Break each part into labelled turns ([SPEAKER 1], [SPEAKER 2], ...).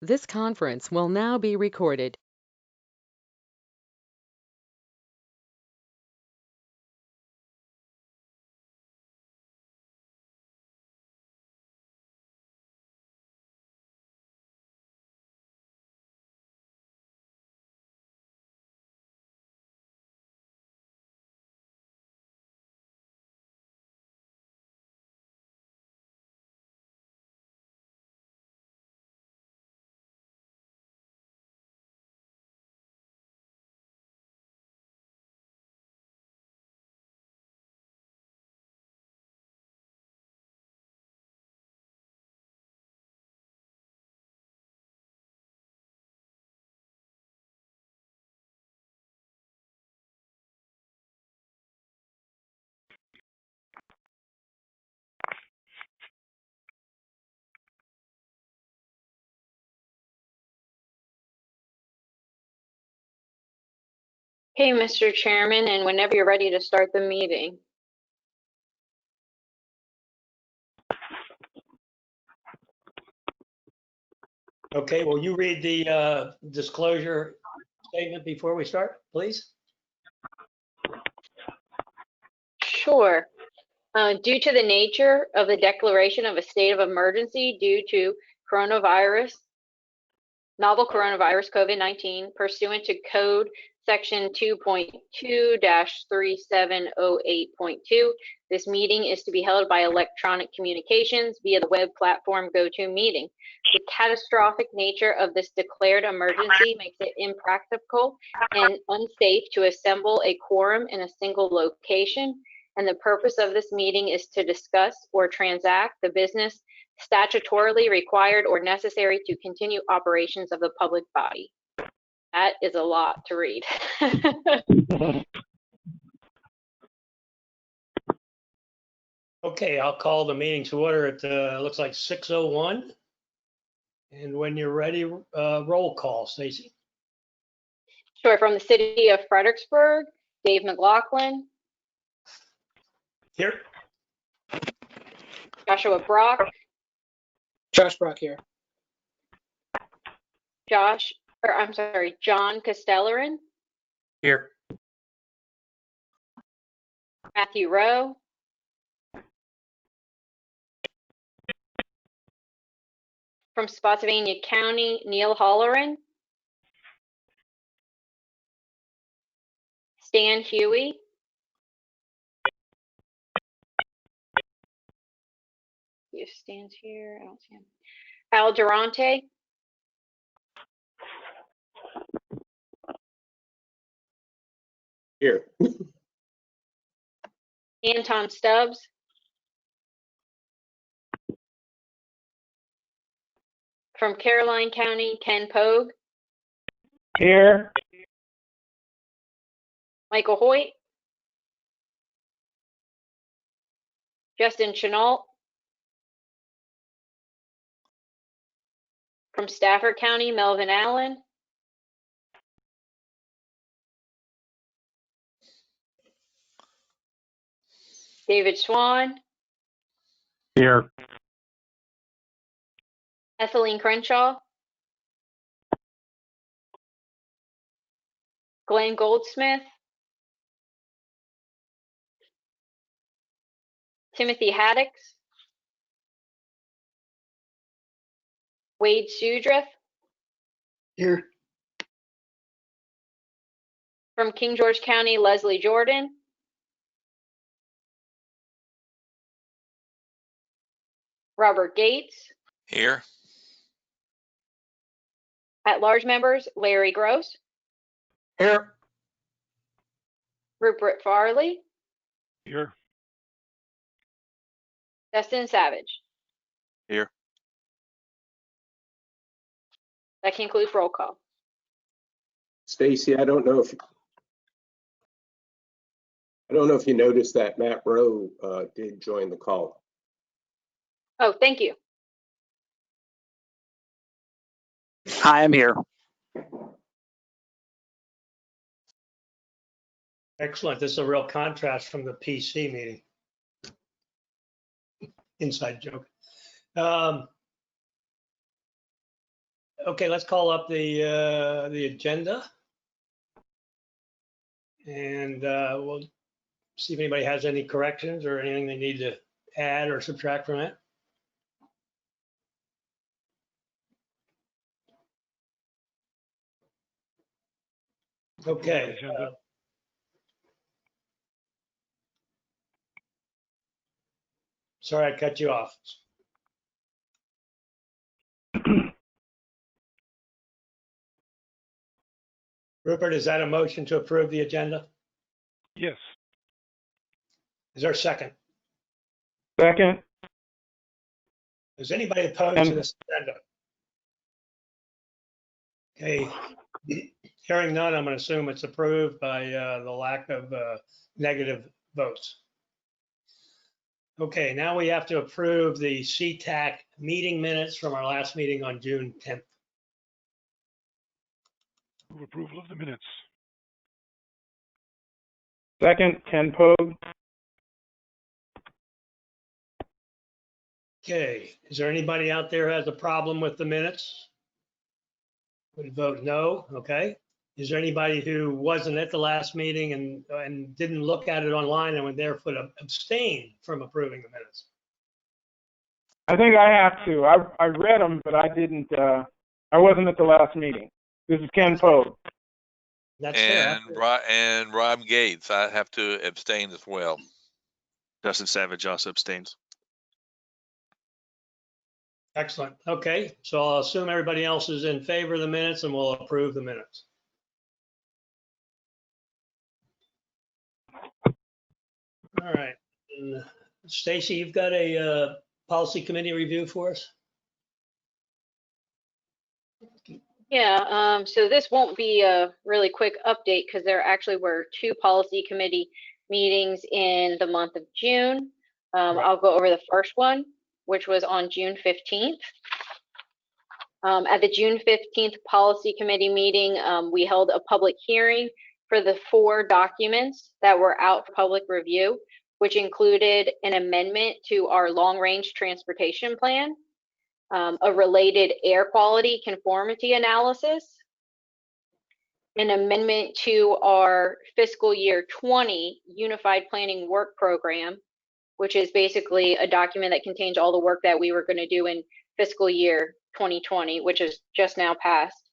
[SPEAKER 1] This conference will now be recorded.
[SPEAKER 2] Okay, Mr. Chairman, and whenever you're ready to start the meeting.
[SPEAKER 3] Okay, will you read the disclosure statement before we start, please?
[SPEAKER 2] Sure. Due to the nature of the declaration of a state of emergency due to novel coronavirus COVID-19, pursuant to Code Section 2.2-3708.2, this meeting is to be held by electronic communications via the web platform GoToMeeting. The catastrophic nature of this declared emergency makes it impractical and unsafe to assemble a quorum in a single location, and the purpose of this meeting is to discuss or transact the business statutorily required or necessary to continue operations of the public body. That is a lot to read.
[SPEAKER 3] Okay, I'll call the meeting to order at looks like 6:01. And when you're ready, roll call, Stacy.
[SPEAKER 2] Sure. From the city of Fredericksburg, Dave McLaughlin.
[SPEAKER 3] Here.
[SPEAKER 2] Joshua Brock.
[SPEAKER 4] Josh Brock here.
[SPEAKER 2] John Castellarin.
[SPEAKER 3] Here.
[SPEAKER 2] Matthew Rowe. From Spotsylvania County, Neil Holleran. Stan Huey. He stands here. I don't see him. Al Durante.
[SPEAKER 5] Here.
[SPEAKER 2] Anton Stubbs. From Caroline County, Ken Pogue.
[SPEAKER 5] Here.
[SPEAKER 2] Michael Hoyt. Justin Chenault. From Stafford County, Melvin Allen. David Swan.
[SPEAKER 5] Here.
[SPEAKER 2] Ethelene Crenshaw. Glenn Goldsmith. Timothy Haddix. Wade Sudreth.
[SPEAKER 4] Here.
[SPEAKER 2] From King George County, Leslie Jordan. Robert Gates.
[SPEAKER 6] Here.
[SPEAKER 2] At-large members, Larry Gross.
[SPEAKER 5] Here.
[SPEAKER 2] Rupert Farley.
[SPEAKER 5] Here.
[SPEAKER 2] Dustin Savage.
[SPEAKER 6] Here.
[SPEAKER 2] That concludes roll call.
[SPEAKER 5] Stacy, I don't know if you noticed that Matt Rowe did join the call.
[SPEAKER 2] Oh, thank you.
[SPEAKER 7] Hi, I'm here.
[SPEAKER 3] Excellent. This is a real contrast from the PC meeting. Inside joke. Okay, let's call up the agenda. And we'll see if anybody has any corrections or anything they need to add or subtract from it. Okay. Sorry, I cut you off. Rupert, is that a motion to approve the agenda?
[SPEAKER 8] Yes.
[SPEAKER 3] Is there a second?
[SPEAKER 8] Second.
[SPEAKER 3] Is anybody opposed to this agenda? Okay, hearing none, I'm going to assume it's approved by the lack of negative votes. Okay, now we have to approve the CTAC meeting minutes from our last meeting on June 10th.
[SPEAKER 8] Move approval of the minutes. Second, Ken Pogue.
[SPEAKER 3] Okay, is there anybody out there who has a problem with the minutes? Would vote no, okay. Is there anybody who wasn't at the last meeting and didn't look at it online and would therefore abstain from approving the minutes?
[SPEAKER 8] I think I have to. I read them, but I didn't. I wasn't at the last meeting. This is Ken Pogue.
[SPEAKER 3] That's fair.
[SPEAKER 6] And Rob Gates, I have to abstain as well.
[SPEAKER 9] Justin Savage also abstains.
[SPEAKER 3] Excellent. Okay, so I'll assume everybody else is in favor of the minutes and we'll approve the minutes. All right. Stacy, you've got a policy committee review for us?
[SPEAKER 2] Yeah, so this won't be a really quick update because there actually were 2 policy committee meetings in the month of June. I'll go over the first one, which was on June 15th. At the June 15th policy committee meeting, we held a public hearing for the 4 documents that were out for public review, which included an amendment to our long-range transportation plan, a related air quality conformity analysis, an amendment to our fiscal year 20 Unified Planning Work Program, which is basically a document that contains all the work that we were going to do in fiscal year 2020, which is just now passed,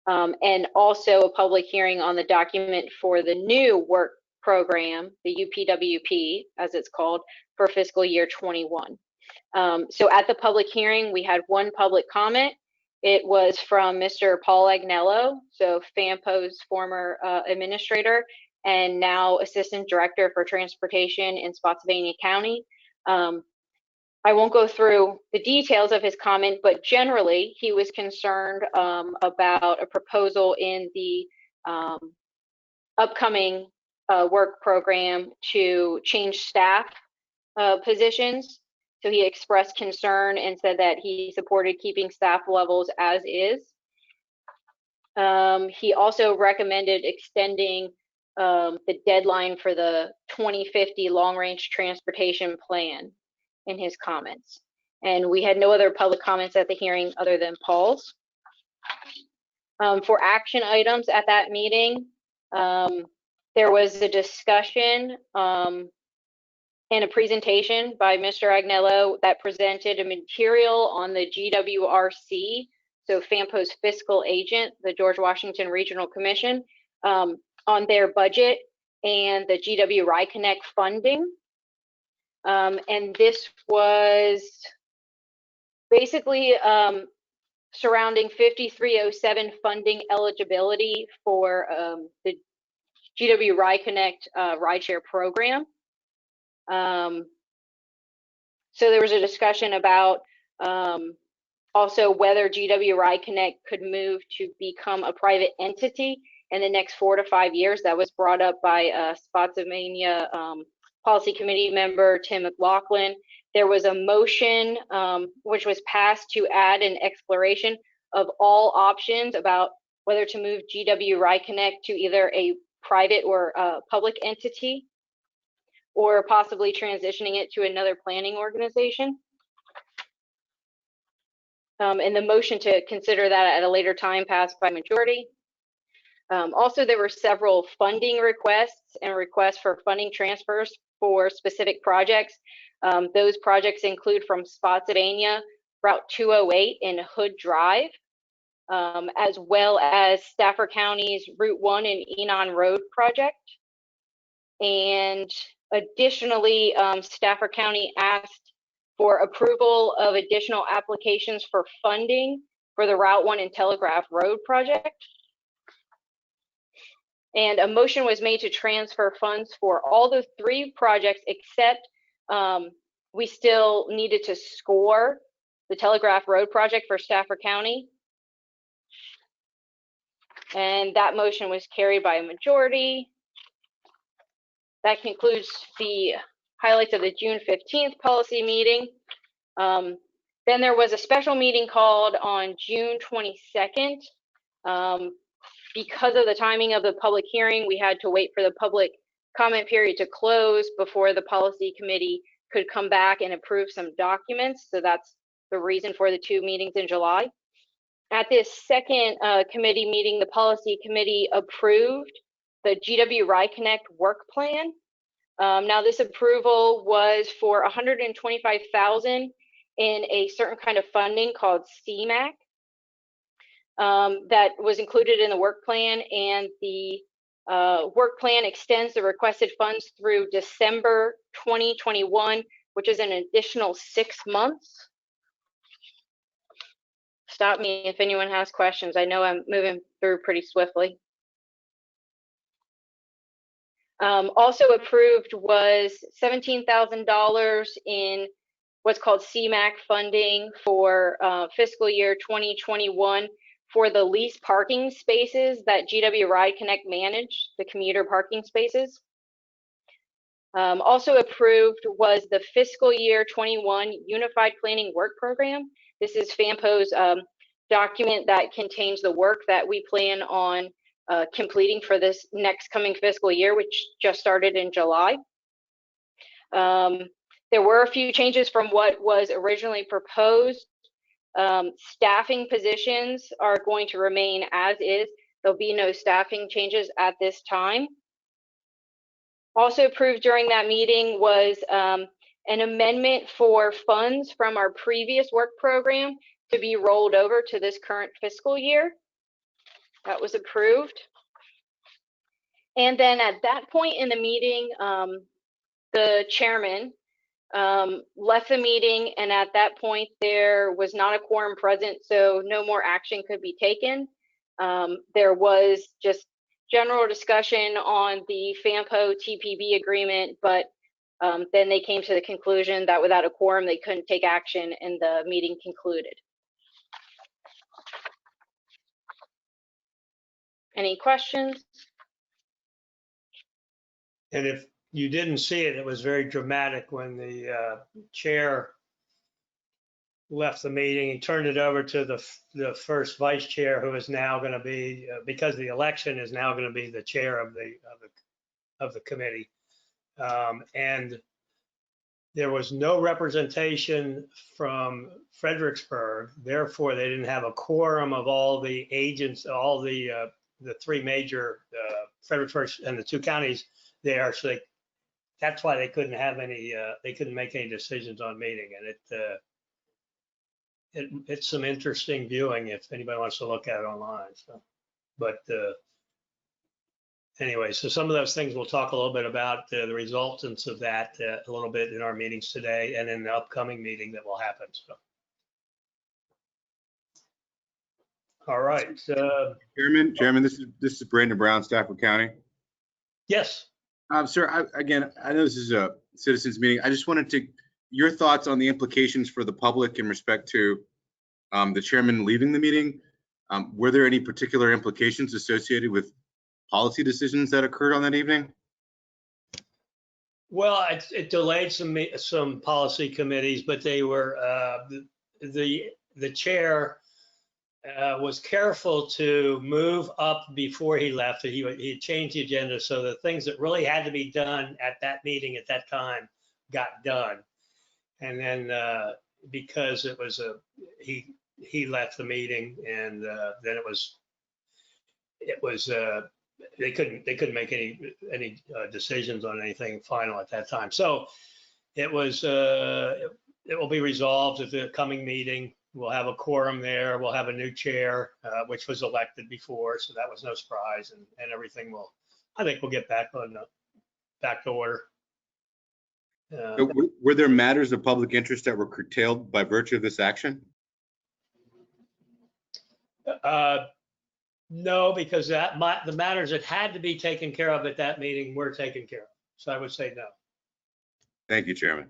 [SPEAKER 2] and also a public hearing on the document for the new work program, the UPWP, as it's called, for fiscal year 21. So at the public hearing, we had 1 public comment. It was from Mr. Paul Agnello, so FAMPO's former administrator and now Assistant Director for Transportation in Spotsylvania County. I won't go through the details of his comment, but generally he was concerned about a proposal in the upcoming work program to change staff positions. So he expressed concern and said that he supported keeping staff levels as is. He also recommended extending the deadline for the 2050 long-range transportation plan in his comments. And we had no other public comments at the hearing other than Paul's. For action items at that meeting, there was a discussion and a presentation by Mr. Agnello that presented a material on the GWRC, so FAMPO's fiscal agent, the George Washington Regional Commission, on their budget and the GW Rye Connect funding. And this was basically surrounding 5307 funding eligibility for the GW Rye Connect rideshare program. So there was a discussion about also whether GW Rye Connect could move to become a private entity in the next 4 to 5 years. That was brought up by Spotsylvania Policy Committee member Tim McLaughlin. There was a motion which was passed to add an exploration of all options about whether to move GW Rye Connect to either a private or public entity, or possibly transitioning it to another planning organization. And the motion to consider that at a later time passed by majority. Also, there were several funding requests and requests for funding transfers for specific projects. Those projects include from Spotsylvania, Route 208 and Hood Drive, as well as Stafford County's Route 1 and Enon Road project. And additionally, Stafford County asked for approval of additional applications for funding for the Route 1 and Telegraph Road project. And a motion was made to transfer funds for all the 3 projects, except we still needed to score the Telegraph Road project for Stafford County. And that motion was carried by a majority. That concludes the highlights of the June 15th policy meeting. Then there was a special meeting called on June 22nd. Because of the timing of the public hearing, we had to wait for the public comment period to close before the policy committee could come back and approve some documents. So that's the reason for the 2 meetings in July. At this second committee meeting, the policy committee approved the GW Ride Connect work plan. Now this approval was for $125,000 in a certain kind of funding called CMAQ. That was included in the work plan, and the work plan extends the requested funds through December 2021, which is an additional 6 months. Stop me if anyone has questions. I know I'm moving through pretty swiftly. Also approved was $17,000 in what's called CMAQ funding for fiscal year 2021 for the leased parking spaces that GW Ride Connect managed, the commuter parking spaces. Also approved was the fiscal year 21 Unified Planning Work Program. This is FAMPO's document that contains the work that we plan on completing for this next coming fiscal year, which just started in July. There were a few changes from what was originally proposed. Staffing positions are going to remain as is. There'll be no staffing changes at this time. Also approved during that meeting was an amendment for funds from our previous work program to be rolled over to this current fiscal year. That was approved. And then at that point in the meeting, the chairman left the meeting, and at that point there was not a quorum present, so no more action could be taken. There was just general discussion on the FAMPO TPB agreement, but then they came to the conclusion that without a quorum they couldn't take action, and the meeting concluded. Any questions?
[SPEAKER 3] And if you didn't see it, it was very dramatic when the chair left the meeting and turned it over to the first vice chair, who is now going to be, because the election is now going to be the chair of the committee. And there was no representation from Fredericksburg. Therefore, they didn't have a quorum of all the agents, all the 3 major Fredericksburg and the 2 counties there. So that's why they couldn't have any. They couldn't make any decisions on meeting, and it's some interesting viewing if anybody wants to look at it online. So, but anyway, so some of those things we'll talk a little bit about the resultants of that a little bit in our meetings today and in the upcoming meeting that will happen. So, all right.
[SPEAKER 10] Chairman, this is Brandon Brown, Stafford County.
[SPEAKER 3] Yes.
[SPEAKER 10] Sir, I know this is a citizens meeting. I just wanted your thoughts on the implications for the public in respect to the chairman leaving the meeting. Were there any particular implications associated with policy decisions that occurred on that evening?
[SPEAKER 3] Well, it delayed some policy committees, but they were the chair was careful to move up before he left. He changed the agenda so the things that really had to be done at that meeting at that time got done. And then because it was he he left the meeting, and then it was they couldn't make any decisions on anything final at that time. So it will be resolved at the coming meeting. We'll have a quorum there. We'll have a new chair, which was elected before, so that was no surprise, and everything I think we'll get back to order.
[SPEAKER 10] So were there matters of public interest that were curtailed by virtue of this action?
[SPEAKER 3] No, because the matters that had to be taken care of at that meeting were taken care of. So I would say no.
[SPEAKER 10] Thank you, Chairman.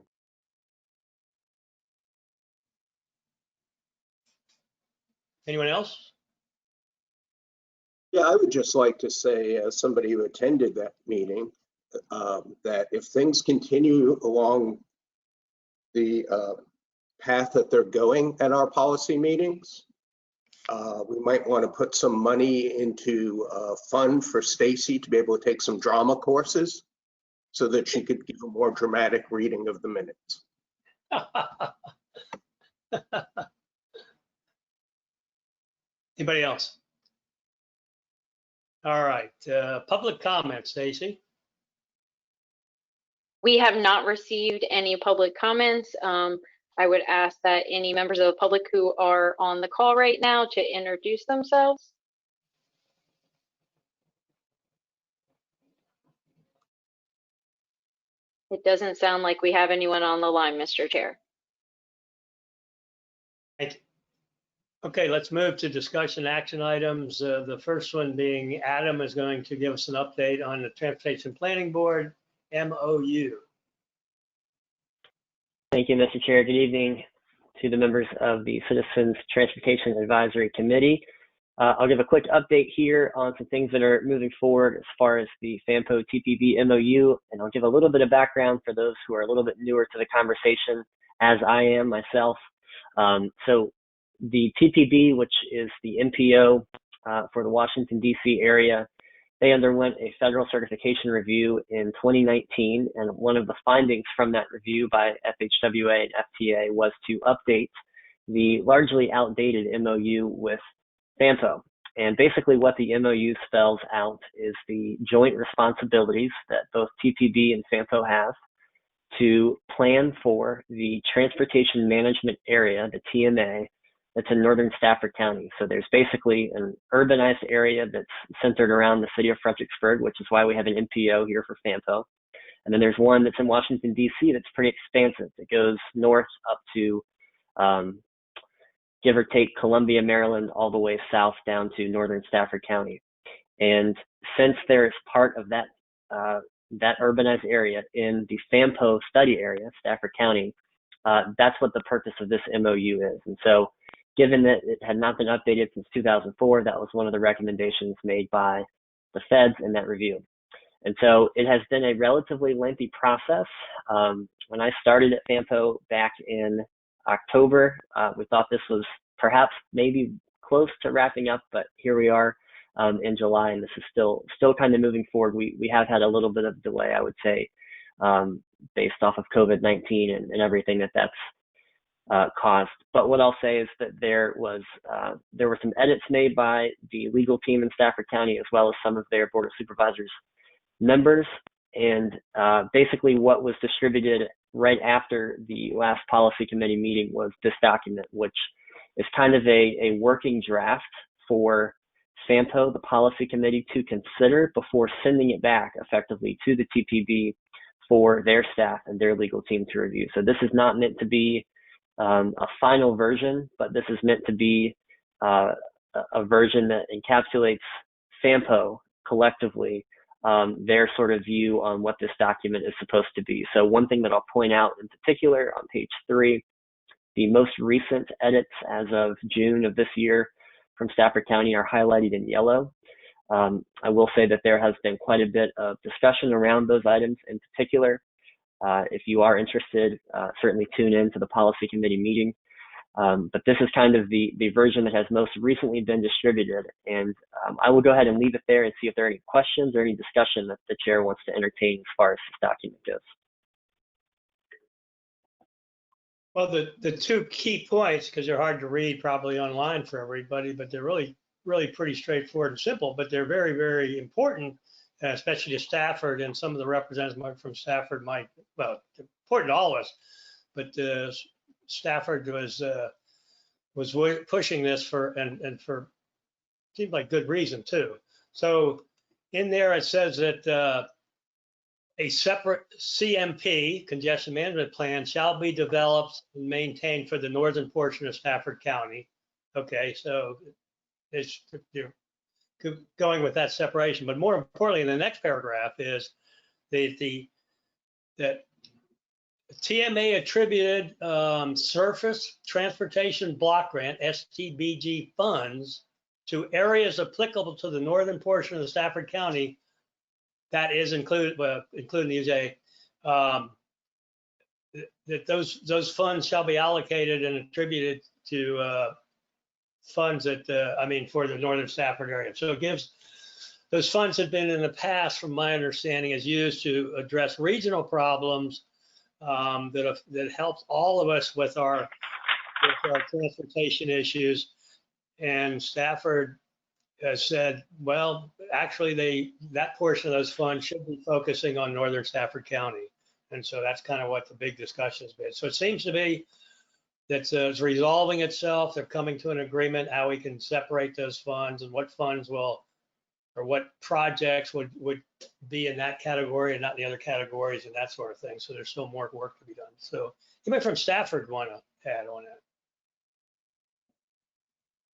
[SPEAKER 3] Anyone else?
[SPEAKER 5] Yeah, I would just like to say, as somebody who attended that meeting, that if things continue along the path that they're going at our policy meetings, we might want to put some money into a fund for Stacy to be able to take some drama courses so that she could give a more dramatic reading of the minutes.
[SPEAKER 3] Anybody else? All right, public comment, Stacy.
[SPEAKER 2] We have not received any public comments. I would ask that any members of the public who are on the call right now to introduce themselves. It doesn't sound like we have anyone on the line, Mr. Chair.
[SPEAKER 3] Thank you. Okay, let's move to discussion action items. The first one being Adam is going to give us an update on the Transportation Planning Board MOU.
[SPEAKER 11] Thank you, Mr. Chair. Good evening to the members of the Citizens Transportation Advisory Committee. I'll give a quick update here on some things that are moving forward as far as the FAMPO TPB MOU, and I'll give a little bit of background for those who are a little bit newer to the conversation, as I am myself. So the TPB, which is the MPO for the Washington, D.C. area, they underwent a federal certification review in 2019, and one of the findings from that review by FHWA and FTA was to update the largely outdated MOU with FAMPO. And basically what the MOU spells out is the joint responsibilities that both TPB and FAMPO have to plan for the transportation management area, the TMA, that's in northern Stafford County. So there's basically an urbanized area that's centered around the city of Fredericksburg, which is why we have an MPO here for FAMPO. And then there's one that's in Washington, D.C. that's pretty expansive. It goes north up to, give or take, Columbia, Maryland, all the way south down to northern Stafford County. And since there is part of that, that urbanized area in the FAMPO study area, Stafford County, that's what the purpose of this MOU is. And so given that it had not been updated since 2004, that was one of the recommendations made by the feds in that review. And so it has been a relatively lengthy process. When I started at FAMPO back in October, we thought this was perhaps maybe close to wrapping up, but here we are in July, and this is still kind of moving forward. We have had a little bit of delay, I would say, based off of COVID-19 and everything that's caused. But what I'll say is that there were some edits made by the legal team in Stafford County, as well as some of their Board of Supervisors members. And basically what was distributed right after the last policy committee meeting was this document, which is kind of a working draft for FAMPO, the policy committee, to consider before sending it back effectively to the TPB for their staff and their legal team to review. So this is not meant to be a final version, but this is meant to be a version that encapsulates FAMPO collectively, their sort of view on what this document is supposed to be. So one thing that I'll point out in particular on page 3, the most recent edits as of June of this year from Stafford County are highlighted in yellow. I will say that there has been quite a bit of discussion around those items in particular. If you are interested, certainly tune in to the policy committee meeting. But this is kind of the version that has most recently been distributed. And I will go ahead and leave it there and see if there are any questions or any discussion that the chair wants to entertain as far as this document goes.
[SPEAKER 3] Well, the two key points, because they're hard to read probably online for everybody, but they're really pretty straightforward and simple, but they're very, very important, especially to Stafford, and some of the representatives from Stafford might, well, important to all of us, but Stafford was pushing this for, and for, seemed like good reason too. So in there, it says that a separate CMP, congestion management plan, shall be developed and maintained for the northern portion of Stafford County. Okay, so you're going with that separation, but more importantly, in the next paragraph is that TMA attributed surface transportation block grant (STBG) funds to areas applicable to the northern portion of the Stafford County. That is including the UJ, that those funds shall be allocated and attributed to funds that, for the northern Stafford area. So it gives, those funds have been in the past, from my understanding, is used to address regional problems that helps all of us with our transportation issues. And Stafford has said, well, actually, that portion of those funds should be focusing on northern Stafford County. And so that's kind of what the big discussion has been. So it seems to be that it's resolving itself. They're coming to an agreement how we can separate those funds and what funds will, or what projects would be in that category and not in the other categories and that sort of thing. So there's still more work to be done. So anybody from Stafford want to add on that?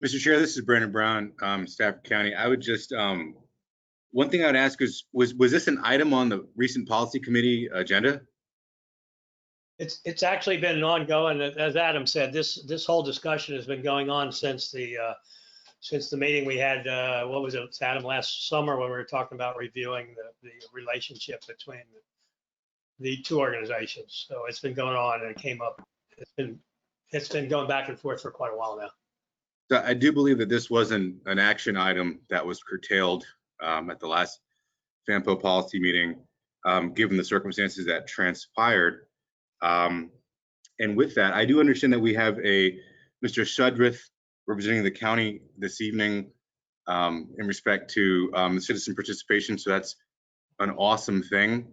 [SPEAKER 10] Mr. Chair, this is Brandon Brown, Stafford County. I would just, one thing I would ask is, was this an item on the recent policy committee agenda?
[SPEAKER 3] It's actually been ongoing. As Adam said, this whole discussion has been going on since the meeting we had, what was it, Adam, last summer, when we were talking about reviewing the relationship between the two organizations. So it's been going on, and it came up. It's been going back and forth for quite a while now.
[SPEAKER 10] So I do believe that this wasn't an action item that was curtailed at the last FAMPO policy meeting, given the circumstances that transpired. And with that, I do understand that we have a Mr. Shudrith representing the county this evening in respect to citizen participation. So that's an awesome thing.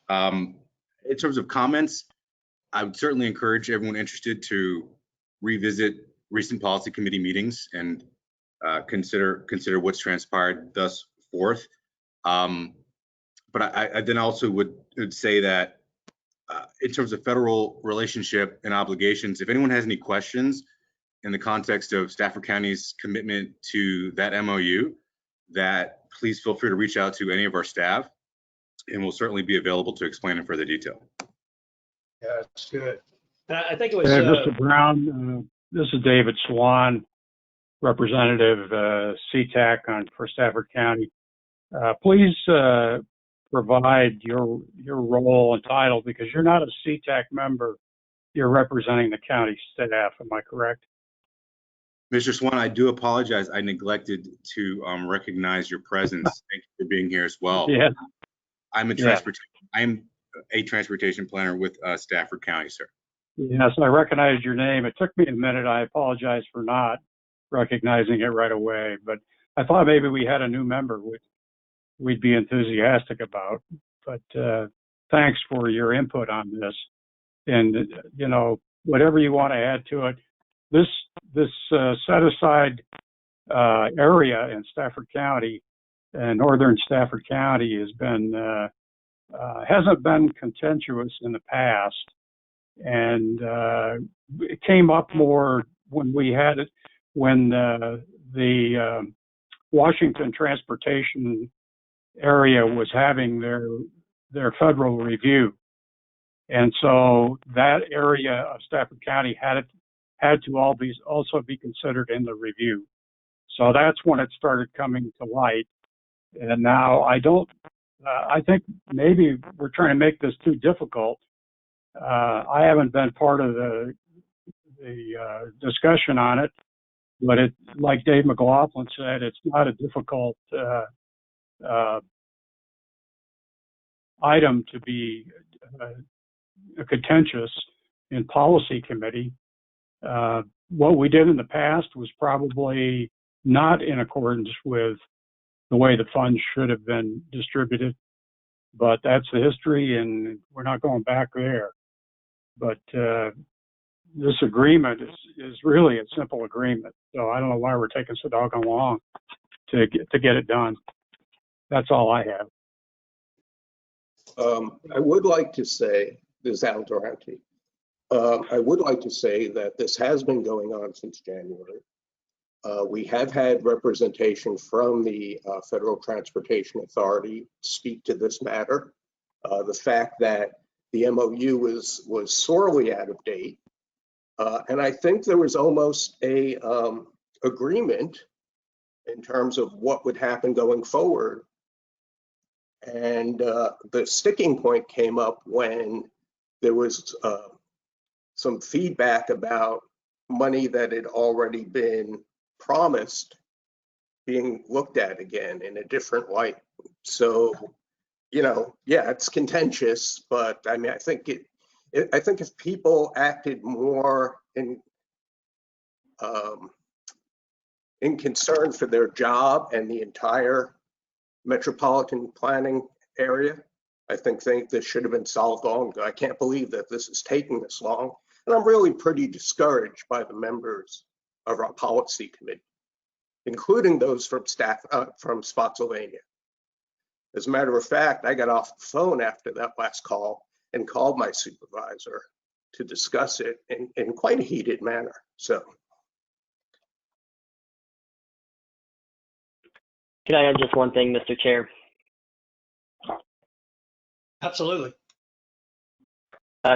[SPEAKER 10] In terms of comments, I would certainly encourage everyone interested to revisit recent policy committee meetings and consider what's transpired thus forth. But I then also would say that in terms of federal relationship and obligations, if anyone has any questions in the context of Stafford County's commitment to that MOU, that please feel free to reach out to any of our staff, and we'll certainly be available to explain in further detail.
[SPEAKER 3] Yeah, that's good. I think it was
[SPEAKER 12] Mr. Brown, this is David Swan, representative CTAC for Stafford County. Please provide your role and title, because you're not a CTAC member. You're representing the county staff. Am I correct?
[SPEAKER 10] Mr. Swan, I do apologize. I neglected to recognize your presence. Thank you for being here as well.
[SPEAKER 12] Yeah.
[SPEAKER 10] I'm a transportation planner with Stafford County, sir.
[SPEAKER 12] Yes, I recognized your name. It took me a minute. I apologize for not recognizing it right away, but I thought maybe we had a new member we'd be enthusiastic about. But thanks for your input on this. And, you know, whatever you want to add to it, this set-aside area in Stafford County, northern Stafford County, has been hasn't been contentious in the past, and it came up more when we had it when the Washington transportation area was having their federal review, and so that area of Stafford County had to also be considered in the review. So that's when it started coming to light. And now I think maybe we're trying to make this too difficult. I haven't been part of the discussion on it, but like Dave McLaughlin said, it's not a difficult item to be contentious. in policy committee. What we did in the past was probably not in accordance with the way the funds should have been distributed, but that's the history and we're not going back there. But this agreement is really a simple agreement. So I don't know why we're taking so doggone long to get it done. That's all I have.
[SPEAKER 5] I would like to say, this is Al Durante. I would like to say that this has been going on since January. We have had representation from the Federal Transportation Authority speak to this matter. The fact that the MOU was sorely out of date. And I think there was almost a agreement in terms of what would happen going forward. And the sticking point came up when there was some feedback about money that had already been promised being looked at again in a different light. So, you know, yeah, it's contentious, but I mean, I think if people acted more in concern for their job and the entire metropolitan planning area, I think this should have been solved long ago. I can't believe that this is taking this long. And I'm really pretty discouraged by the members of our policy committee, including those from from Spotsylvania. As a matter of fact, I got off the phone after that last call and called my supervisor to discuss it in quite a heated manner. So.
[SPEAKER 11] Can I add just one thing, Mr. Chair?
[SPEAKER 3] Absolutely.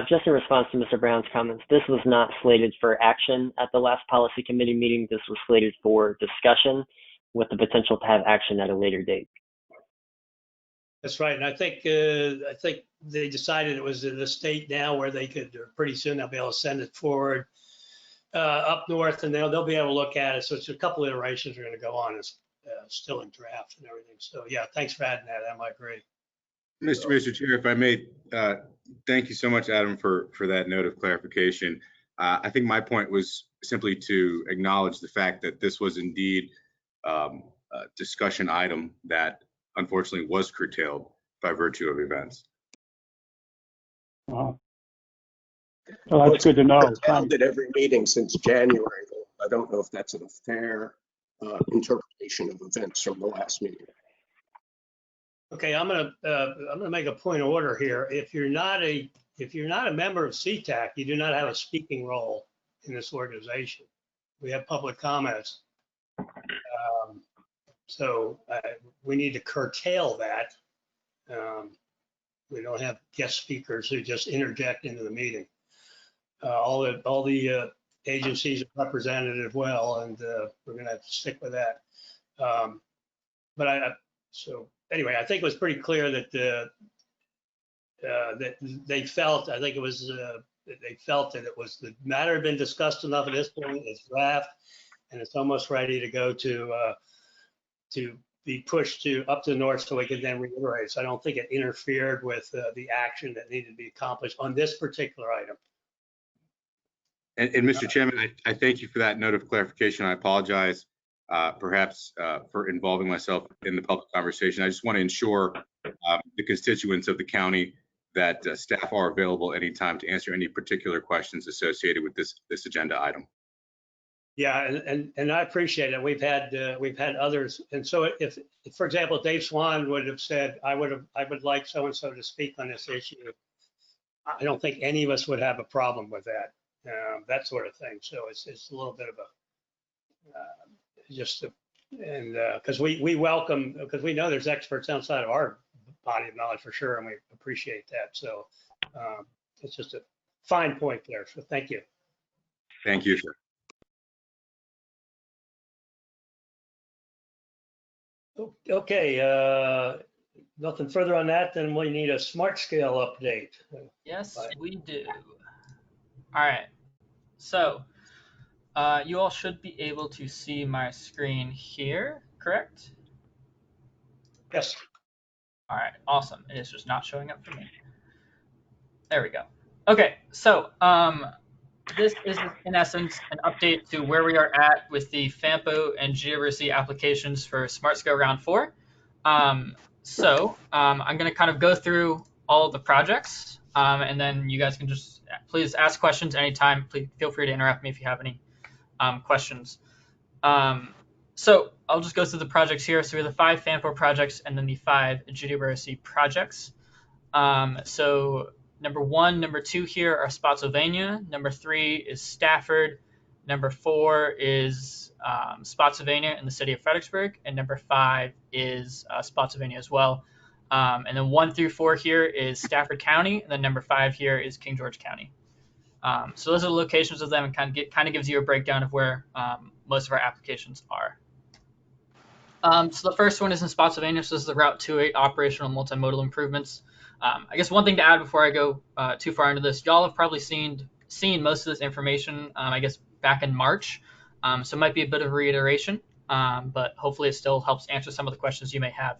[SPEAKER 11] Just in response to Mr. Brown's comments, this was not slated for action at the last policy committee meeting. This was slated for discussion with the potential to have action at a later date.
[SPEAKER 3] That's right. And I think they decided it was in the state now where they could, or pretty soon they'll be able to send it forward up north and they'll be able to look at it. So it's a couple of iterations are going to go on. It's still in draft and everything. So yeah, thanks for adding that. I agree.
[SPEAKER 10] Mr. Chair, if I may, thank you so much, Adam, for that note of clarification. I think my point was simply to acknowledge the fact that this was indeed a discussion item that unfortunately was curtailed by virtue of events.
[SPEAKER 12] Wow. Well, that's good to know.
[SPEAKER 5] Curtailed at every meeting since January. I don't know if that's a fair interpretation of events from the last meeting.
[SPEAKER 3] Okay, I'm gonna make a point of order here. If you're not a member of CTAC, you do not have a speaking role in this organization. We have public comments, so we need to curtail that. We don't have guest speakers who just interject into the meeting. All the agencies are represented as well, and we're gonna have to stick with that. So anyway, I think it was pretty clear that that they felt, I think it was, they felt that it was, the matter had been discussed enough at this point, it's draft, and it's almost ready to go to be pushed up to the north so we can then reiterate. So I don't think it interfered with the action that needed to be accomplished on this particular item.
[SPEAKER 10] And Mr. Chairman, I thank you for that note of clarification. I apologize perhaps for involving myself in the public conversation. I just want to ensure the constituents of the county that staff are available anytime to answer any particular questions associated with this agenda item.
[SPEAKER 3] Yeah, and I appreciate it. We've had others, and so if for example, Dave Swan would have said, I would like so and so to speak on this issue, I don't think any of us would have a problem with that, that sort of thing. So it's a little bit of a because we welcome, because we know there's experts outside of our body of knowledge for sure, and we appreciate that. So it's just a fine point there. So thank you.
[SPEAKER 10] Thank you, sir.
[SPEAKER 3] Okay, nothing further on that, then we need a smart scale update.
[SPEAKER 13] Yes, we do. All right, so you all should be able to see my screen here, correct?
[SPEAKER 3] Yes.
[SPEAKER 13] All right, awesome. It is just not showing up for me. There we go. Okay, so this is in essence an update to where we are at with the FAMPO and GRC applications for SmartScale Round 4. I'm going to kind of go through all of the projects, and then you guys can just please ask questions anytime. Please feel free to interrupt me if you have any questions. So I'll just go through the projects here. So we have the 5 FAMPO projects and then the 5 GRC projects. So number 1, number 2 here are Spotsylvania. Number 3 is Stafford. Number 4 is Spotsylvania in the city of Fredericksburg. And number 5 is Spotsylvania as well. And then 1 through 4 here is Stafford County. And then number 5 here is King George County. So those are the locations of them, and kind of gives you a breakdown of where most of our applications are. So the first one is in Spotsylvania. So this is the Route 208 operational multimodal improvements. I guess one thing to add before I go too far into this, y'all have probably seen most of this information, I guess, back in March. So it might be a bit of a reiteration, but hopefully it still helps answer some of the questions you may have.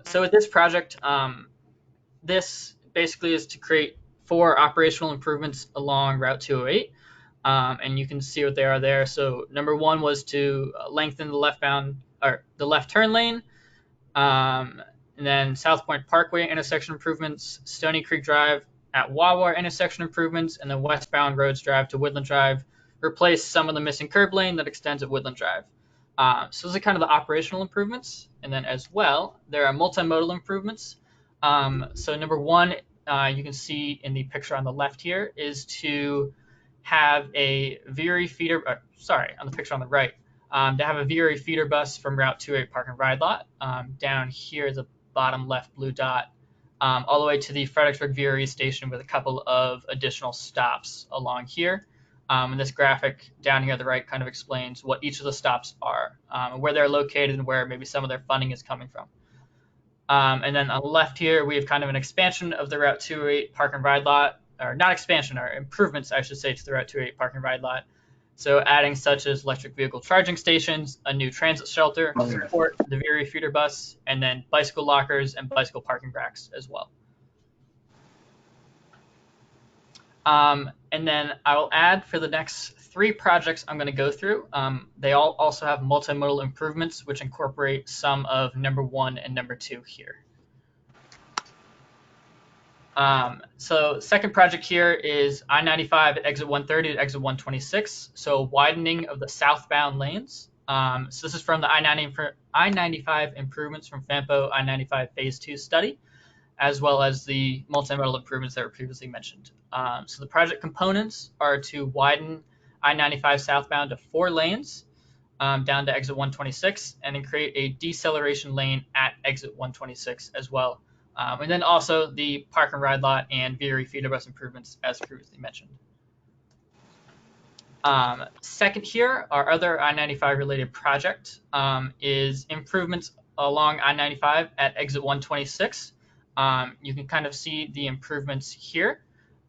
[SPEAKER 13] So with this project, this basically is to create 4 operational improvements along Route 208. And you can see what they are there. So number 1 was to lengthen the left turn lane. And then South Point Parkway intersection improvements, Stony Creek Drive at Wawa intersection improvements, and then westbound Rhodes Drive to Woodland Drive, replace some of the missing curb lane that extends at Woodland Drive. So those are kind of the operational improvements. And then as well, there are multimodal improvements. So number 1, you can see in the picture on the left here, is to have a VRE feeder, on the picture on the right, to have a VRE feeder bus from Route 208 Park and Ride lot down here, the bottom left blue dot, all the way to the Fredericksburg VRE station with a couple of additional stops along here. And this graphic down here on the right kind of explains what each of the stops are, where they're located, and where maybe some of their funding is coming from. And then on the left here, we have kind of an expansion of the Route 208 Park and Ride lot, or not expansion, or improvements, I should say, to the Route 208 Park and Ride lot. So adding such as electric vehicle charging stations, a new transit shelter to support the VRE feeder bus, and then bicycle lockers and bicycle parking racks as well. And then I will add for the next 3 projects I'm going to go through, they all also have multimodal improvements, which incorporate some of number 1 and number 2 here. So second project here is I-95 at exit 130 to exit 126. So widening of the southbound lanes. So this is from the I-95 improvements from FAMPO I-95 Phase 2 study, as well as the multimodal improvements that were previously mentioned. So the project components are to widen I-95 southbound to 4 lanes down to exit 126, and then create a deceleration lane at exit 126 as well. And then also the park and ride lot and VRE feeder bus improvements as previously mentioned. Second here, our other I-95 related project is improvements along I-95 at exit 126. You can kind of see the improvements here,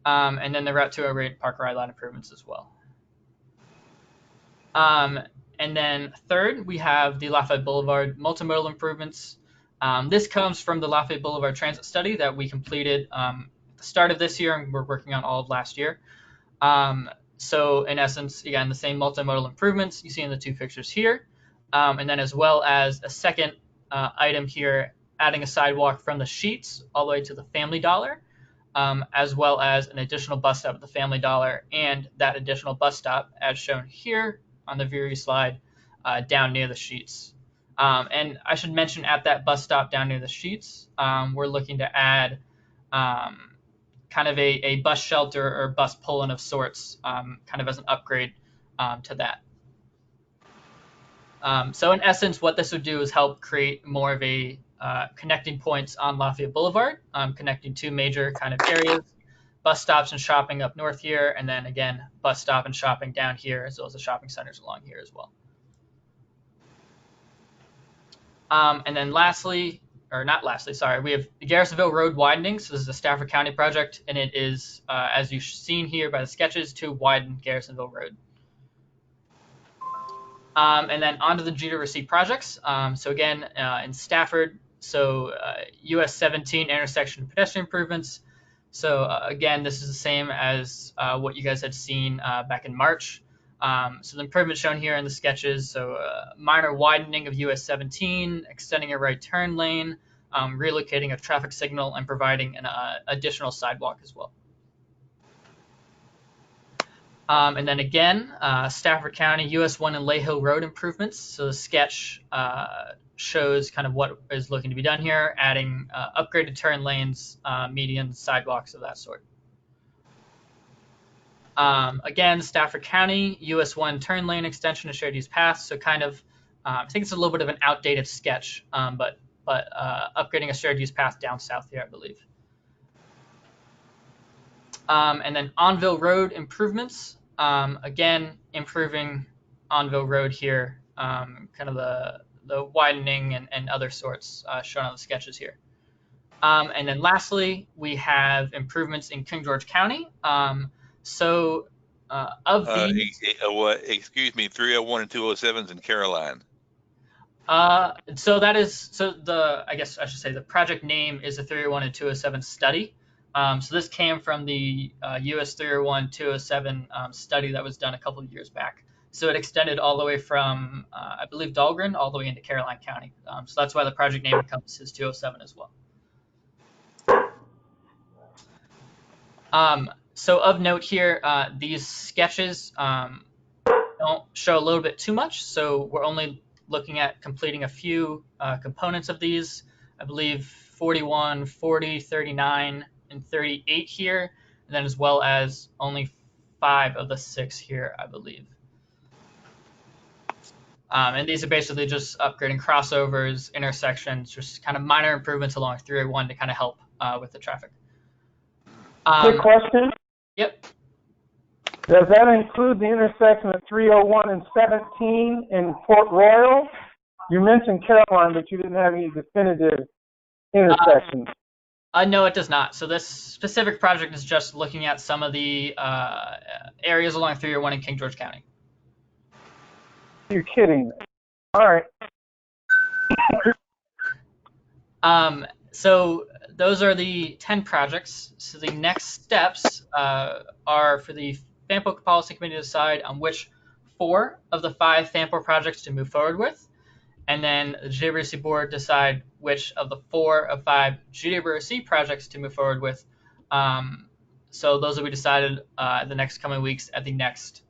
[SPEAKER 13] and then the Route 208 park and ride lot improvements as well. And then third, we have the Lafayette Boulevard multimodal improvements. This comes from the Lafayette Boulevard transit study that we completed at the start of this year, and we're working on all of last year. So in essence, again, the same multimodal improvements you see in the 2 pictures here. And then as well as a second item here, adding a sidewalk from the Sheets all the way to the Family Dollar, as well as an additional bus stop at the Family Dollar, and that additional bus stop as shown here on the VRE slide down near the Sheets. And I should mention at that bus stop down near the Sheets, we're looking to add kind of a bus shelter or bus pull-in of sorts, kind of as an upgrade to that. So in essence, what this would do is help create more of a connecting points on Lafayette Boulevard, connecting 2 major kind of areas, bus stops and shopping up north here, and then again, bus stop and shopping down here, as well as the shopping centers along here as well. And then lastly, or not lastly, sorry, we have the Garrisonville Road widening. So this is a Stafford County project, and it is, as you've seen here by the sketches, to widen Garrisonville Road. And then onto the GRC projects. So again, in Stafford, so US 17 intersection pedestrian improvements, So again, this is the same as what you guys had seen back in March. So the improvements shown here in the sketches, so minor widening of US 17, extending a right turn lane, relocating a traffic signal, and providing an additional sidewalk as well. And then again, Stafford County, US 1 and Lay Hill Road improvements. So the sketch shows kind of what is looking to be done here, adding upgraded turn lanes, medians, sidewalks of that sort. Again, Stafford County, US 1 turn lane extension to shared use paths. So kind of, I think it's a little bit of an outdated sketch, but upgrading a shared use path down south here, I believe. And then Onville Road improvements. Again, improving Onville Road here, kind of the widening and other sorts shown on the sketches here. And then lastly, we have improvements in King George County. So of these,
[SPEAKER 6] excuse me, 301 and 207s in Caroline.
[SPEAKER 13] so I guess I should say the project name is the 301 and 207 study. So this came from the US 301 207 study that was done a couple of years back. So it extended all the way from, I believe, Dahlgren all the way into Caroline County. So that's why the project name encompasses 207 as well. So of note here, these sketches don't show a little bit too much. So we're only looking at completing a few components of these. I believe 41, 40, 39, and 38 here, and then as well as only 5 of the 6 here, I believe. And these are basically just upgrading crossovers, intersections, just kind of minor improvements along 301 to kind of help with the traffic.
[SPEAKER 8] Quick question.
[SPEAKER 13] Yep.
[SPEAKER 8] Does that include the intersection of 301 and 17 in Port Royal? You mentioned Caroline, but you didn't have any definitive intersections.
[SPEAKER 13] No, it does not. So this specific project is just looking at some of the areas along 301 in King George County.
[SPEAKER 8] You're kidding me. All
[SPEAKER 13] right. So those are the 10 projects. So the next steps are for the FAMPO Policy Committee to decide on which 4 of the 5 FAMPO projects to move forward with. And then the GWC board decide which of the 4 of 5 GWC projects to move forward with. So those will be decided the next coming weeks at the next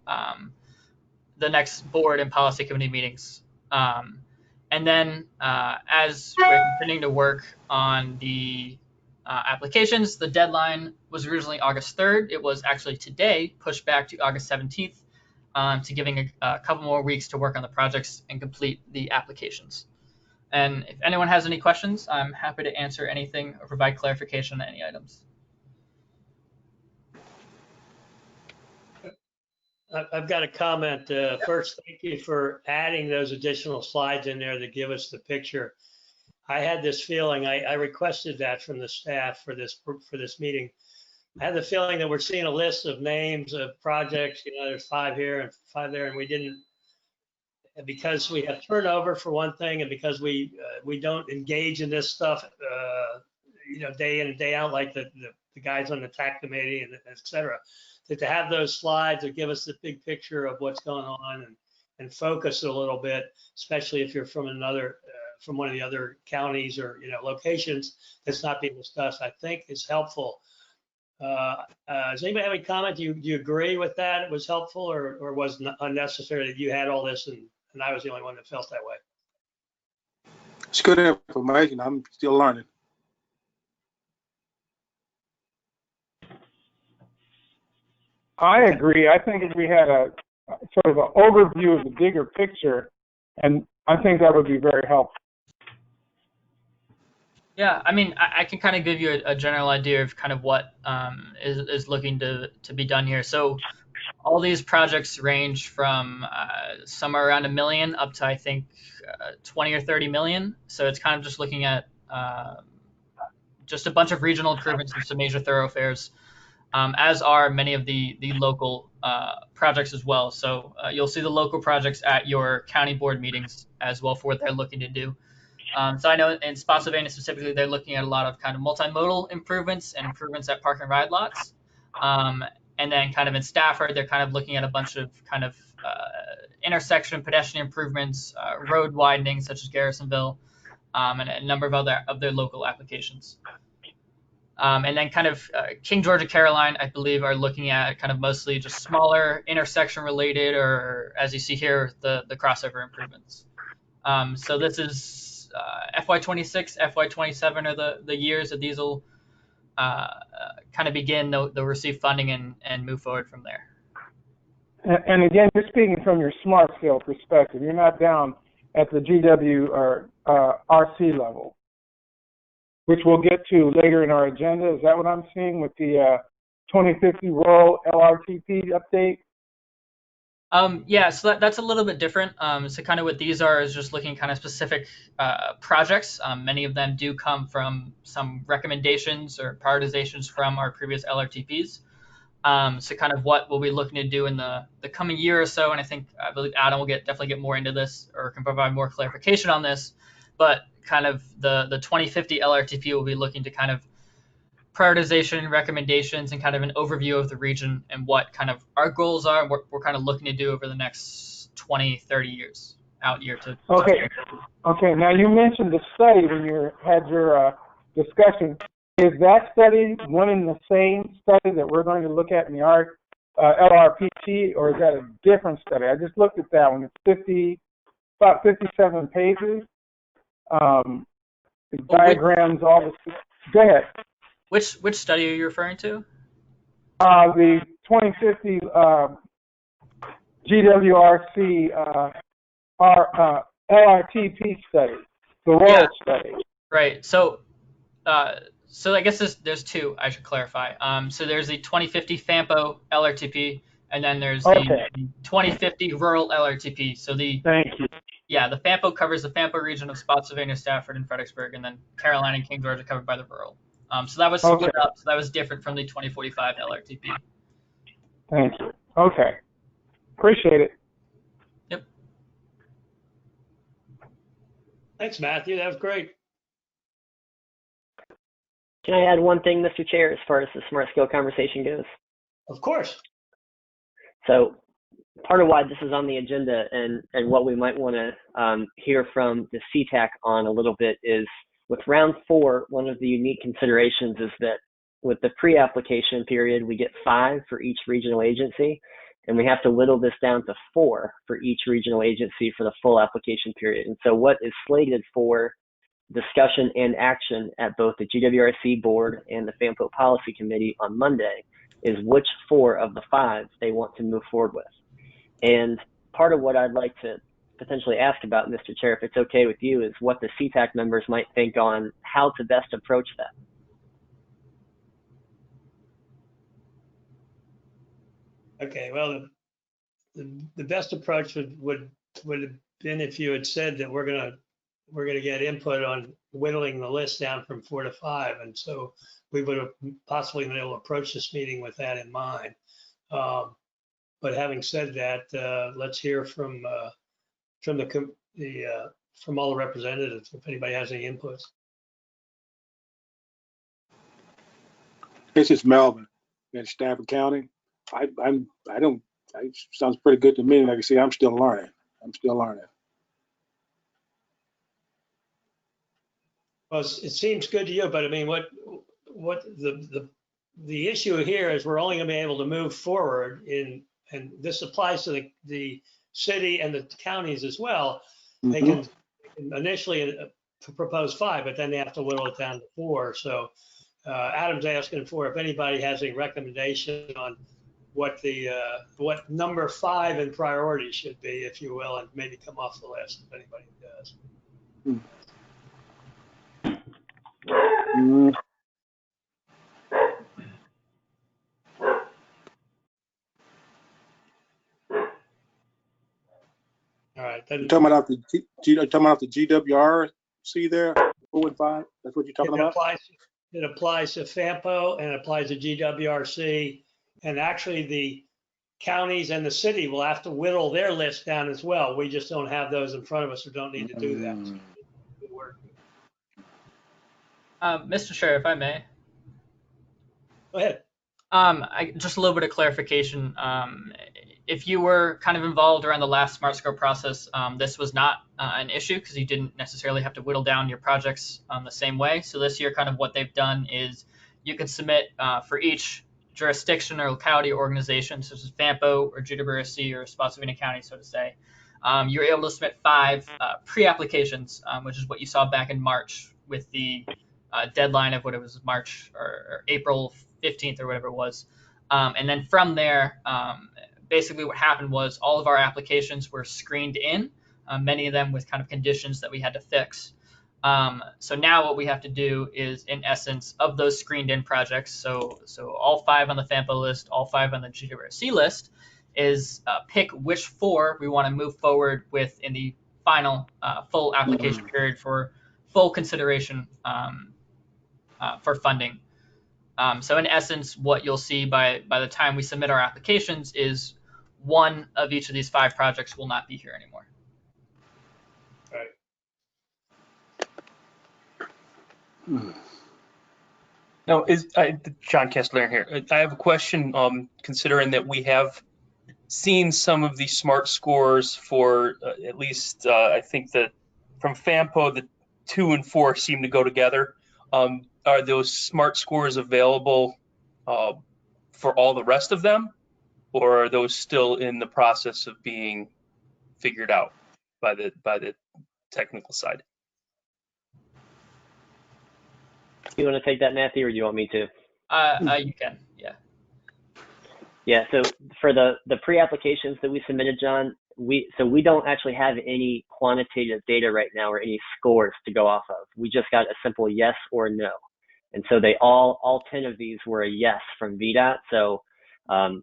[SPEAKER 13] board and policy committee meetings. And then as we're continuing to work on the applications, the deadline was originally August 3rd. It was actually today pushed back to August 17th. To giving a couple more weeks to work on the projects and complete the applications. And if anyone has any questions, I'm happy to answer anything or provide clarification on any items.
[SPEAKER 3] I've got a comment. First, thank you for adding those additional slides in there to give us the picture. I had this feeling, I requested that from the staff for this meeting. I had the feeling that we're seeing a list of names of projects, there's 5 here and 5 there, and we didn't, because we have turnover for one thing, and because we don't engage in this stuff, day in and day out, like the guys on the TAC committee and et cetera, that to have those slides that give us the big picture of what's going on and focus it a little bit, especially if you're from from one of the other counties or, locations that's not being discussed, I think is helpful. Does anybody have any comment? Do you agree with that? It was helpful, or was it unnecessary that you had all this and I was the only one that felt that way?
[SPEAKER 4] It's good information. I'm still learning.
[SPEAKER 8] I agree. I think if we had a sort of an overview of the bigger picture, and I think that would be very helpful.
[SPEAKER 13] Yeah, I mean, I can kind of give you a general idea of kind of what is looking to be done here. So all these projects range from somewhere around $1 million up to, I think, 20 or 30 million. So it's kind of just looking at just a bunch of regional improvements in some major thoroughfares, as are many of the local projects as well. So you'll see the local projects at your county board meetings as well for what they're looking to do. So I know in Spotsylvania specifically, they're looking at a lot of kind of multimodal improvements and improvements at park and ride lots. And then kind of in Stafford, they're kind of looking at a bunch of kind of intersection pedestrian improvements, road widening such as Garrisonville, and a number of other local applications. And then kind of King George and Caroline, I believe, are looking at kind of mostly just smaller intersection related, or as you see here, the crossover improvements. So this is FY26, FY27 are the years that these will kind of begin. They'll receive funding and move forward from there.
[SPEAKER 8] And again, you're speaking from your smart scale perspective. You're not down at the GW or RC level, which we'll get to later in our agenda. Is that what I'm seeing with the 2050 rural LRTP update?
[SPEAKER 13] Yeah, so that's a little bit different. So kind of what these are is just looking kind of specific projects. Many of them do come from some recommendations or prioritizations from our previous LRTPs. So kind of what we'll be looking to do in the coming year or so, and I believe Adam will definitely get more into this or can provide more clarification on this, but kind of the 2050 LRTP will be looking to kind of prioritization recommendations and kind of an overview of the region and what kind of our goals are and what we're kind of looking to do over the next 20, 30 years out year to.
[SPEAKER 8] Okay. Now you mentioned the study when you had your discussion. Is that study one and the same study that we're going to look at in the LRPT, or is that a different study? I just looked at that one. It's about 57 pages. The diagrams, all the. Go ahead.
[SPEAKER 13] Which study are you referring to?
[SPEAKER 8] The 2050 GWRC LRTP study, the rural study.
[SPEAKER 13] Right. So I guess there's two I should clarify. So there's the 2050 FAMPO LRTP, and then there's the 2050 rural LRTP. So
[SPEAKER 8] Thank you.
[SPEAKER 13] Yeah, the FAMPO covers the FAMPO region of Spotsylvania, Stafford, and Fredericksburg, and then Caroline and King George are covered by the rural. So that was split up. So that was different from the 2045 LRTP.
[SPEAKER 8] Thank you. Okay. Appreciate it.
[SPEAKER 13] Yep.
[SPEAKER 3] Thanks, Matthew. That was great.
[SPEAKER 11] Can I add one thing, Mr. Chair, as far as the smart scale conversation goes?
[SPEAKER 3] Of course.
[SPEAKER 11] So part of why this is on the agenda and what we might want to hear from the CTAC on a little bit is with round 4, one of the unique considerations is that with the pre-application period, we get 5 for each regional agency, and we have to whittle this down to 4 for each regional agency for the full application period. And so what is slated for discussion and action at both the GWRC board and the FAMPO policy committee on Monday is which 4 of the 5 they want to move forward with. And part of what I'd like to potentially ask about, Mr. Chair, if it's okay with you, is what the CTAC members might think on how to best approach that.
[SPEAKER 3] Okay, well, the best approach would have been if you had said that we're gonna get input on whittling the list down from 4 to 5, and so we would have possibly been able to approach this meeting with that in mind. But having said that, let's hear from all the representatives if anybody has any inputs.
[SPEAKER 4] This is Melvin in Stafford County. Sounds pretty good to me. Like I say, I'm still learning.
[SPEAKER 3] Well, it seems good to you, but I mean, what the issue here is we're only going to be able to move forward and this applies to the city and the counties as well. Mm-hmm. They can initially propose 5, but then they have to whittle it down to 4. So Adam's asking for if anybody has any recommendation on what what number 5 in priority should be, if you will, and maybe come off the list if anybody does.
[SPEAKER 4] Mm.
[SPEAKER 3] All right.
[SPEAKER 4] You're talking about the GWRC there, 4 and 5. That's what you're talking about.
[SPEAKER 3] It applies to FAMPO and it applies to GWRC, and actually the counties and the city will have to whittle their list down as well. We just don't have those in front of us, or don't need to do that. So we're
[SPEAKER 13] Mr. Chair, if I may.
[SPEAKER 3] Go ahead.
[SPEAKER 13] Just a little bit of clarification. If you were kind of involved around the last Smart Scope process, this was not an issue because you didn't necessarily have to whittle down your projects the same way. So this year, kind of what they've done is you can submit for each jurisdiction or locality or organization, such as FAMPO or GWRC or Spotsylvania County, so to say. You're able to submit 5 pre-applications, which is what you saw back in March with the deadline of what it was, March or April 15th or whatever it was. And then from there, basically what happened was all of our applications were screened in, many of them with kind of conditions that we had to fix. So now what we have to do is, in essence, of those screened in projects, so all 5 on the FAMPO list, all 5 on the GWRC list, is pick which 4 we want to move forward with in the final full application period for full consideration for funding. So in essence, what you'll see by the time we submit our applications is 1 of each of these 5 projects will not be here anymore.
[SPEAKER 3] Right.
[SPEAKER 14] Now, John Kessler here. I have a question. Considering that we have seen some of the SMART scores for at least, I think that from FAMPO, the 2 and 4 seem to go together. Are those SMART scores available for all the rest of them, or are those still in the process of being figured out by the technical side?
[SPEAKER 11] You want to take that, Matthew, or do you want me to?
[SPEAKER 13] You can, yeah.
[SPEAKER 11] Yeah, so for the pre-applications that we submitted, John, we don't actually have any quantitative data right now or any scores to go off of. We just got a simple yes or no. And so they all 10 of these were a yes from VDOT. So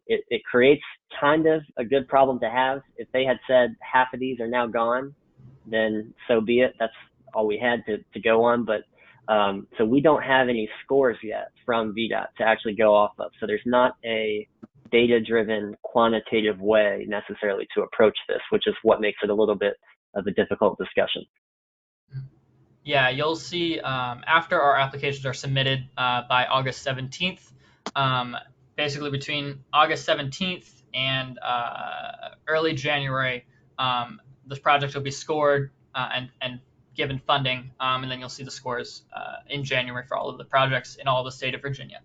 [SPEAKER 11] it creates kind of a good problem to have. If they had said half of these are now gone, then so be it. That's all we had to go on. But so we don't have any scores yet from VDOT to actually go off of. So there's not a data-driven quantitative way necessarily to approach this, which is what makes it a little bit of a difficult discussion.
[SPEAKER 13] Yeah, you'll see after our applications are submitted by August 17th, basically between August 17th and early January, this project will be scored and given funding, and then you'll see the scores in January for all of the projects in all of the state of Virginia.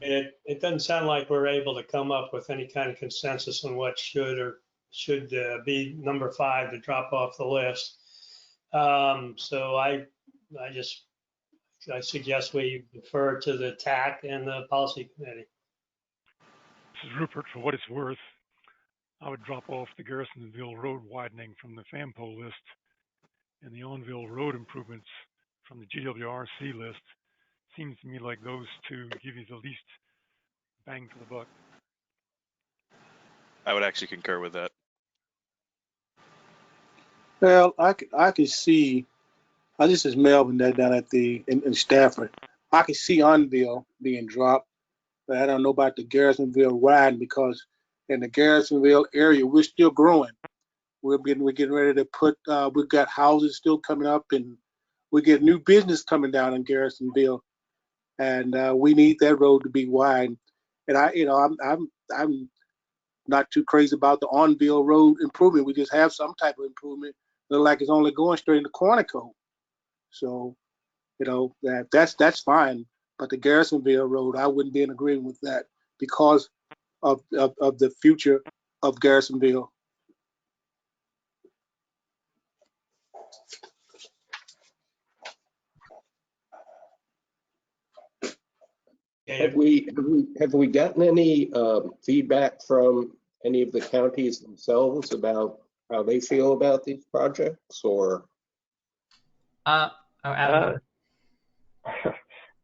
[SPEAKER 3] It doesn't sound like we're able to come up with any kind of consensus on what should be number 5 to drop off the list. So I suggest we defer to the TAC and the policy committee.
[SPEAKER 15] This is Rupert. For what it's worth, I would drop off the Garrisonville road widening from the FAMPO list and the Onville road improvements from the GWRC list. Seems to me like those 2 give you the least bang for the buck.
[SPEAKER 9] I would actually concur with that.
[SPEAKER 4] Well, I could see, this is Melvin down at in Stafford. I could see Unville being dropped, but I don't know about the Garrisonville riding, because in the Garrisonville area, we're still growing. We're getting ready to put, we've got houses still coming up, and we get new business coming down in Garrisonville, and we need that road to be wide. And I'm not too crazy about the Onville road improvement. We just have some type of improvement. Look like it's only going straight into Quantico. So, that's fine. But the Garrisonville road, I wouldn't be in agreement with that because of the future of Garrisonville.
[SPEAKER 5] Have we gotten any feedback from any of the counties themselves about how they feel about these projects, or?
[SPEAKER 13] Adam.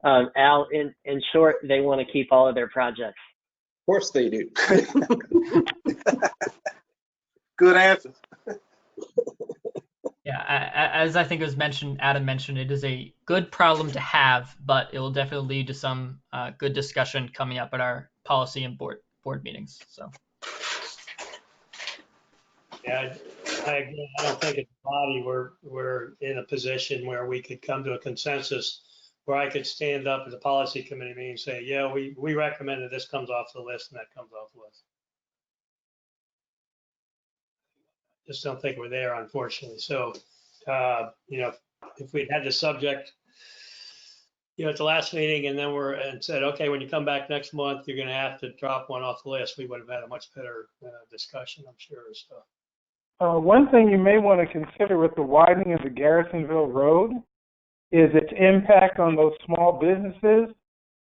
[SPEAKER 11] Al, in short, they want to keep all of their projects.
[SPEAKER 5] Of course they do.
[SPEAKER 4] Good answer.
[SPEAKER 13] Yeah, as I think it was mentioned, Adam mentioned, it is a good problem to have, but it will definitely lead to some good discussion coming up at our policy and board meetings. So.
[SPEAKER 3] Yeah, I don't think as a body we're in a position where we could come to a consensus where I could stand up at the policy committee meeting and say, yeah, we recommend that this comes off the list and that comes off the list. Just don't think we're there, unfortunately. So, you know, if we'd had the subject, you know, at the last meeting and then and said, okay, when you come back next month, you're going to have to drop one off the list, we would have had a much better discussion, I'm sure. So.
[SPEAKER 8] One thing you may want to consider with the widening of the Garrisonville Road is its impact on those small businesses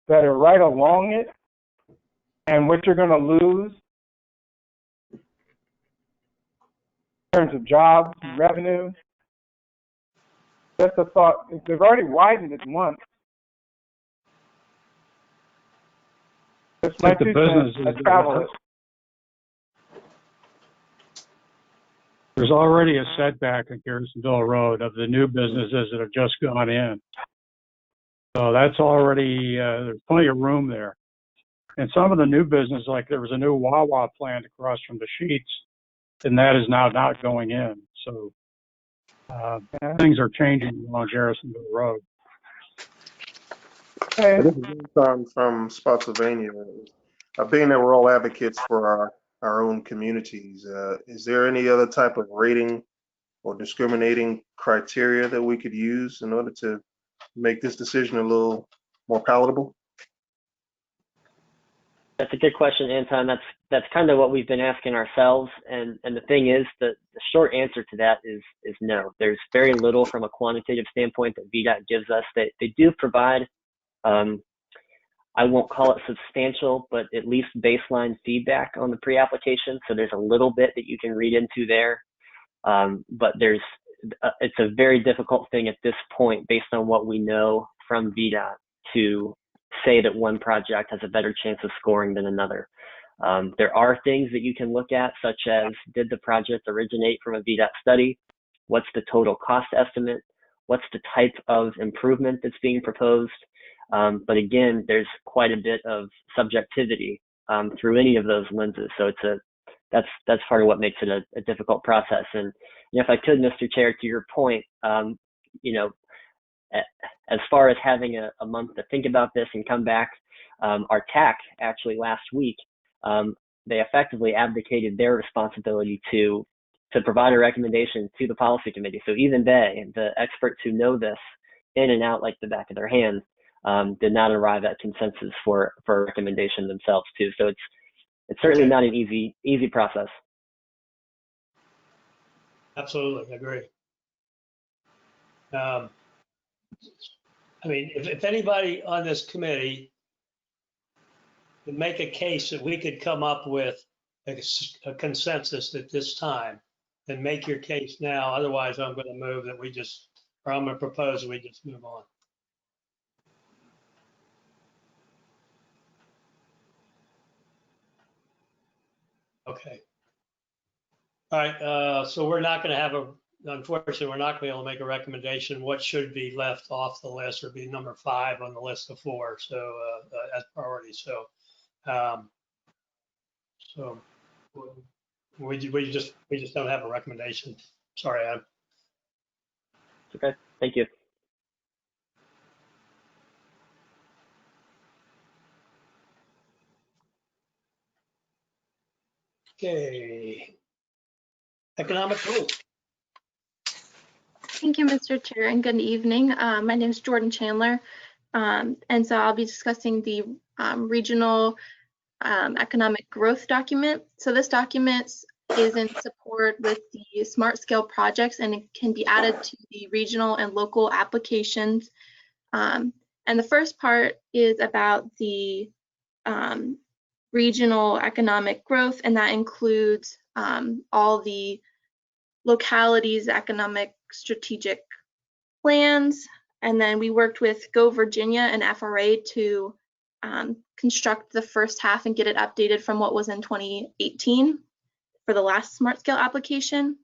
[SPEAKER 8] that are right along it and what you're going to lose in terms of jobs and revenue. Just a thought. They've already widened it once. It's my
[SPEAKER 12] the businesses. There's already a setback at Garrisonville Road of the new businesses that have just gone in. So that's already, there's plenty of room there. And some of the new business, like there was a new Wawa plant across from the Sheets, and that is now not going in. So things are changing along Garrisonville Road.
[SPEAKER 8] Okay.
[SPEAKER 16] This is from Spotsylvania. Being that we're all advocates for our own communities, is there any other type of rating or discriminating criteria that we could use in order to make this decision a little more palatable?
[SPEAKER 11] That's a good question, Anton. That's kind of what we've been asking ourselves. And the thing is, the short answer to that is no. There's very little from a quantitative standpoint that VDOT gives us. They do provide, I won't call it substantial, but at least baseline feedback on the pre-application. So there's a little bit that you can read into there. But it's a very difficult thing at this point, based on what we know from VDOT, to say that one project has a better chance of scoring than another. There are things that you can look at, such as, did the project originate from a VDOT study? What's the total cost estimate? What's the type of improvement that's being proposed? But again, there's quite a bit of subjectivity through any of those lenses. So that's part of what makes it a difficult process. And you know, if I could, Mr. Chair, to your point, you know, as far as having a month to think about this and come back, our TAC actually last week, they effectively abdicated their responsibility to provide a recommendation to the policy committee. So even they, the experts who know this in and out like the back of their hand, did not arrive at consensus for a recommendation themselves too. So it's certainly not an easy process.
[SPEAKER 3] Absolutely, I agree. I mean, if anybody on this committee could make a case that we could come up with a consensus at this time, then make your case now. Otherwise, I'm going to move that I'm going to propose that we just move on. Okay. All right. So we're not going to have unfortunately, we're not going to be able to make a recommendation. What should be left off the list or be number 5 on the list of 4. So as priority. So, we just don't have a recommendation. Sorry, Adam.
[SPEAKER 11] Okay. Thank you.
[SPEAKER 3] Okay. Economic growth.
[SPEAKER 17] Thank you, Mr. Chair, and good evening. My name is Jordan Chandler, and so I'll be discussing the regional economic growth document. So this document is in support with the smart scale projects, and it can be added to the regional and local applications. And the first part is about the regional economic growth, and that includes all the localities' economic strategic plans. And then we worked with Go Virginia and FRA to construct the first half and get it updated from what was in 2018 for the last smart scale application.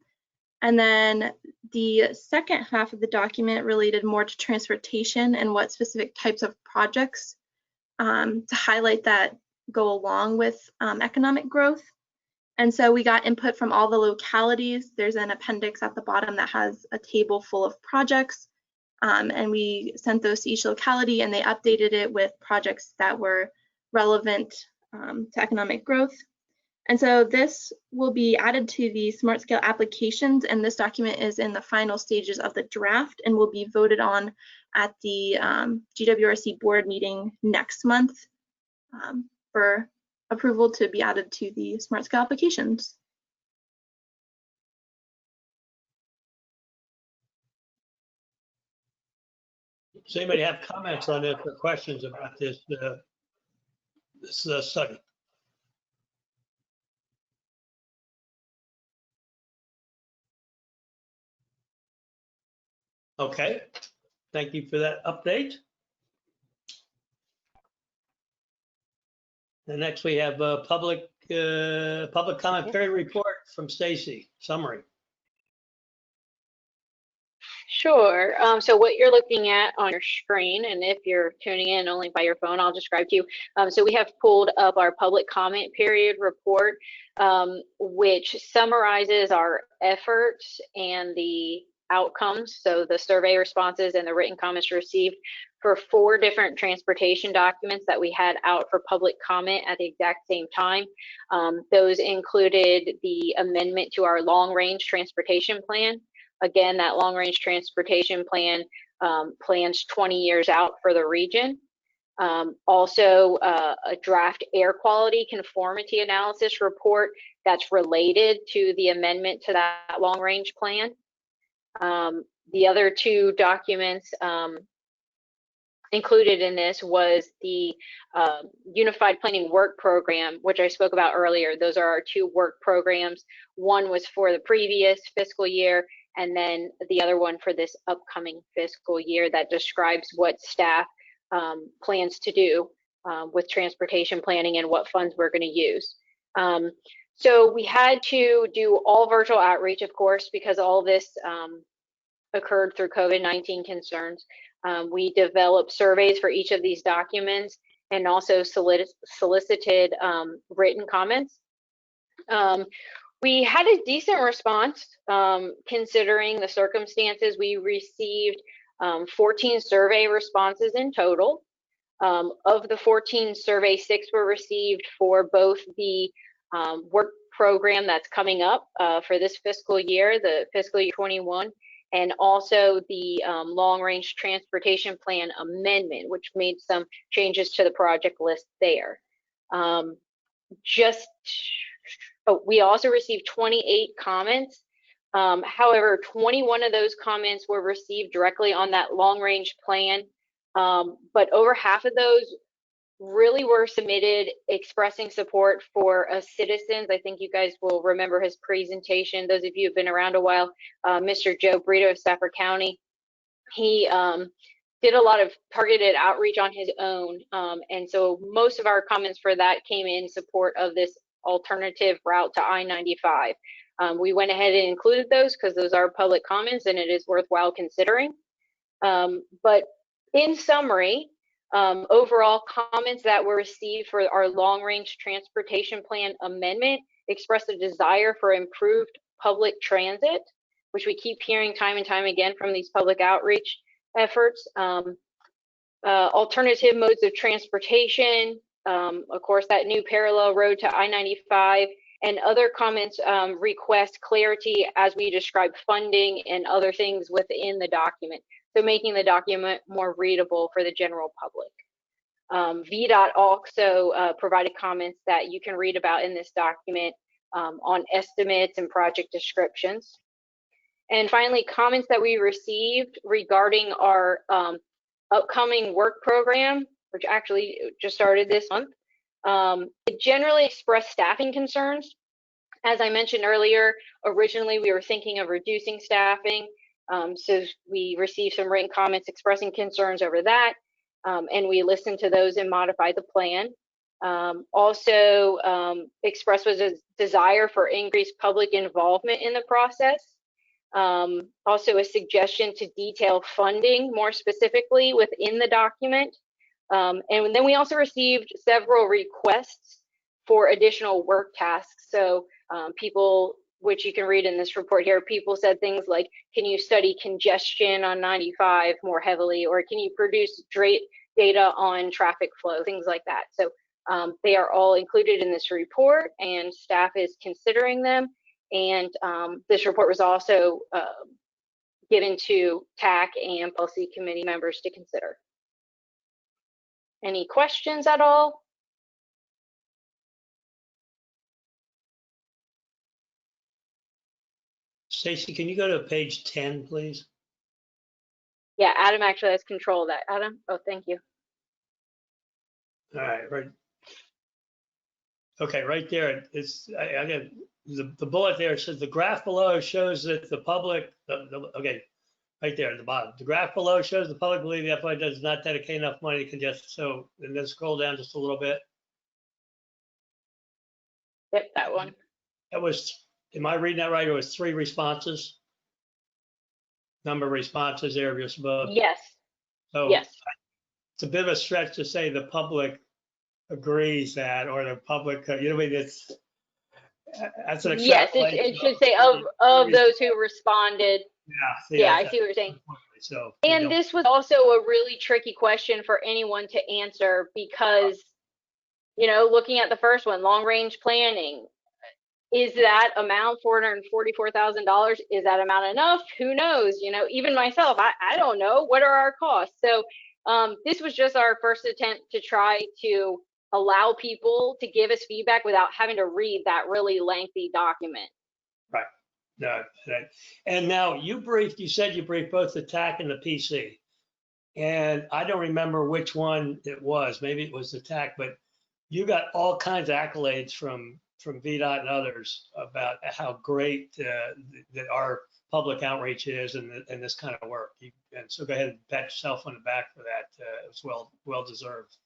[SPEAKER 17] And then the second half of the document related more to transportation and what specific types of projects to highlight that go along with economic growth. And so we got input from all the localities. There's an appendix at the bottom that has a table full of projects. And we sent those to each locality, and they updated it with projects that were relevant to economic growth. And so this will be added to the Smart Scale applications, and this document is in the final stages of the draft and will be voted on at the GWRC board meeting next month for approval to be added to the Smart Scale applications.
[SPEAKER 3] Does anybody have comments on this or questions about this study? Okay, thank you for that update. And next we have a public comment period report from Stacy. Summary.
[SPEAKER 2] Sure. So what you're looking at on your screen, and if you're tuning in only by your phone, I'll describe to you. So we have pulled up our public comment period report, which summarizes our efforts and the outcomes. So the survey responses and the written comments received for 4 different transportation documents that we had out for public comment at the exact same time. Those included the amendment to our long-range transportation plan. Again, that long-range transportation plan plans 20 years out for the region. Also, a draft air quality conformity analysis report that's related to the amendment to that long-range plan. The other 2 documents included in this was the Unified Planning Work Program, which I spoke about earlier. Those are our 2 work programs. One was for the previous fiscal year, and then the other one for this upcoming fiscal year that describes what staff plans to do with transportation planning and what funds we're going to use. So we had to do all virtual outreach, of course, because all this occurred through COVID-19 concerns. We developed surveys for each of these documents and also solicited written comments. We had a decent response considering the circumstances. We received 14 survey responses in total. Of the 14 surveys, 6 were received for both the work program that's coming up for this fiscal year, the fiscal year 21, and also the long-range transportation plan amendment, which made some changes to the project list there. We also received 28 comments. However, 21 of those comments were received directly on that long-range plan, but over half of those really were submitted expressing support for citizens. I think you guys will remember his presentation. Those of you who've been around a while, Mr. Joe Brito of Stafford County, he did a lot of targeted outreach on his own. And so most of our comments for that came in support of this alternative route to I-95. We went ahead and included those because those are public comments and it is worthwhile considering. But in summary, overall comments that were received for our long-range transportation plan amendment expressed a desire for improved public transit, which we keep hearing time and time again from these public outreach efforts. Alternative modes of transportation, of course, that new parallel road to I-95, and other comments request clarity as we describe funding and other things within the document. So making the document more readable for the general public. VDOT also provided comments that you can read about in this document on estimates and project descriptions. And finally, comments that we received regarding our upcoming work program, which actually just started this month. It generally expressed staffing concerns. As I mentioned earlier, originally we were thinking of reducing staffing. So we received some written comments expressing concerns over that, and we listened to those and modified the plan. Also expressed was a desire for increased public involvement in the process. Also a suggestion to detail funding more specifically within the document. And then we also received several requests for additional work tasks. So people, which you can read in this report here, people said things like, can you study congestion on 95 more heavily, or can you produce data on traffic flow, things like that. So they are all included in this report, and staff is considering them. And this report was also given to TAC and policy committee members to consider. Any questions at all?
[SPEAKER 3] Stacy, can you go to page 10, please?
[SPEAKER 2] Yeah, Adam actually has control of that. Adam? Oh, thank you.
[SPEAKER 3] All right, right. Okay, right there. It's I got the bullet there. Says the graph below shows that the public. Okay, right there at the bottom. The graph below shows the public believe the FY does not dedicate enough money to congestion. So, and then scroll down just a little bit.
[SPEAKER 2] Yep, that one.
[SPEAKER 3] That was. Am I reading that right? It was 3 responses. Number of responses there just above.
[SPEAKER 2] Yes.
[SPEAKER 3] So
[SPEAKER 2] yes.
[SPEAKER 3] It's a bit of a stretch to say the public agrees that, or the public, you know, I mean, that's an extrapolation.
[SPEAKER 2] Yes, it should say of those who responded.
[SPEAKER 3] Yeah,
[SPEAKER 2] I see what you're saying.
[SPEAKER 3] So,
[SPEAKER 2] and this was also a really tricky question for anyone to answer because, you know, looking at the first one, long range planning, is that amount $444,000? Is that amount enough? Who knows? You know, even myself, I don't know. What are our costs? So this was just our first attempt to try to allow people to give us feedback without having to read that really lengthy document.
[SPEAKER 3] Right. No, right. And now you said you briefed both the TAC and the PC. And I don't remember which one it was. Maybe it was the TAC, but you got all kinds of accolades from VDOT and others about how great that our public outreach is and this kind of work. And so go ahead and pat yourself on the back for that. It's well deserved.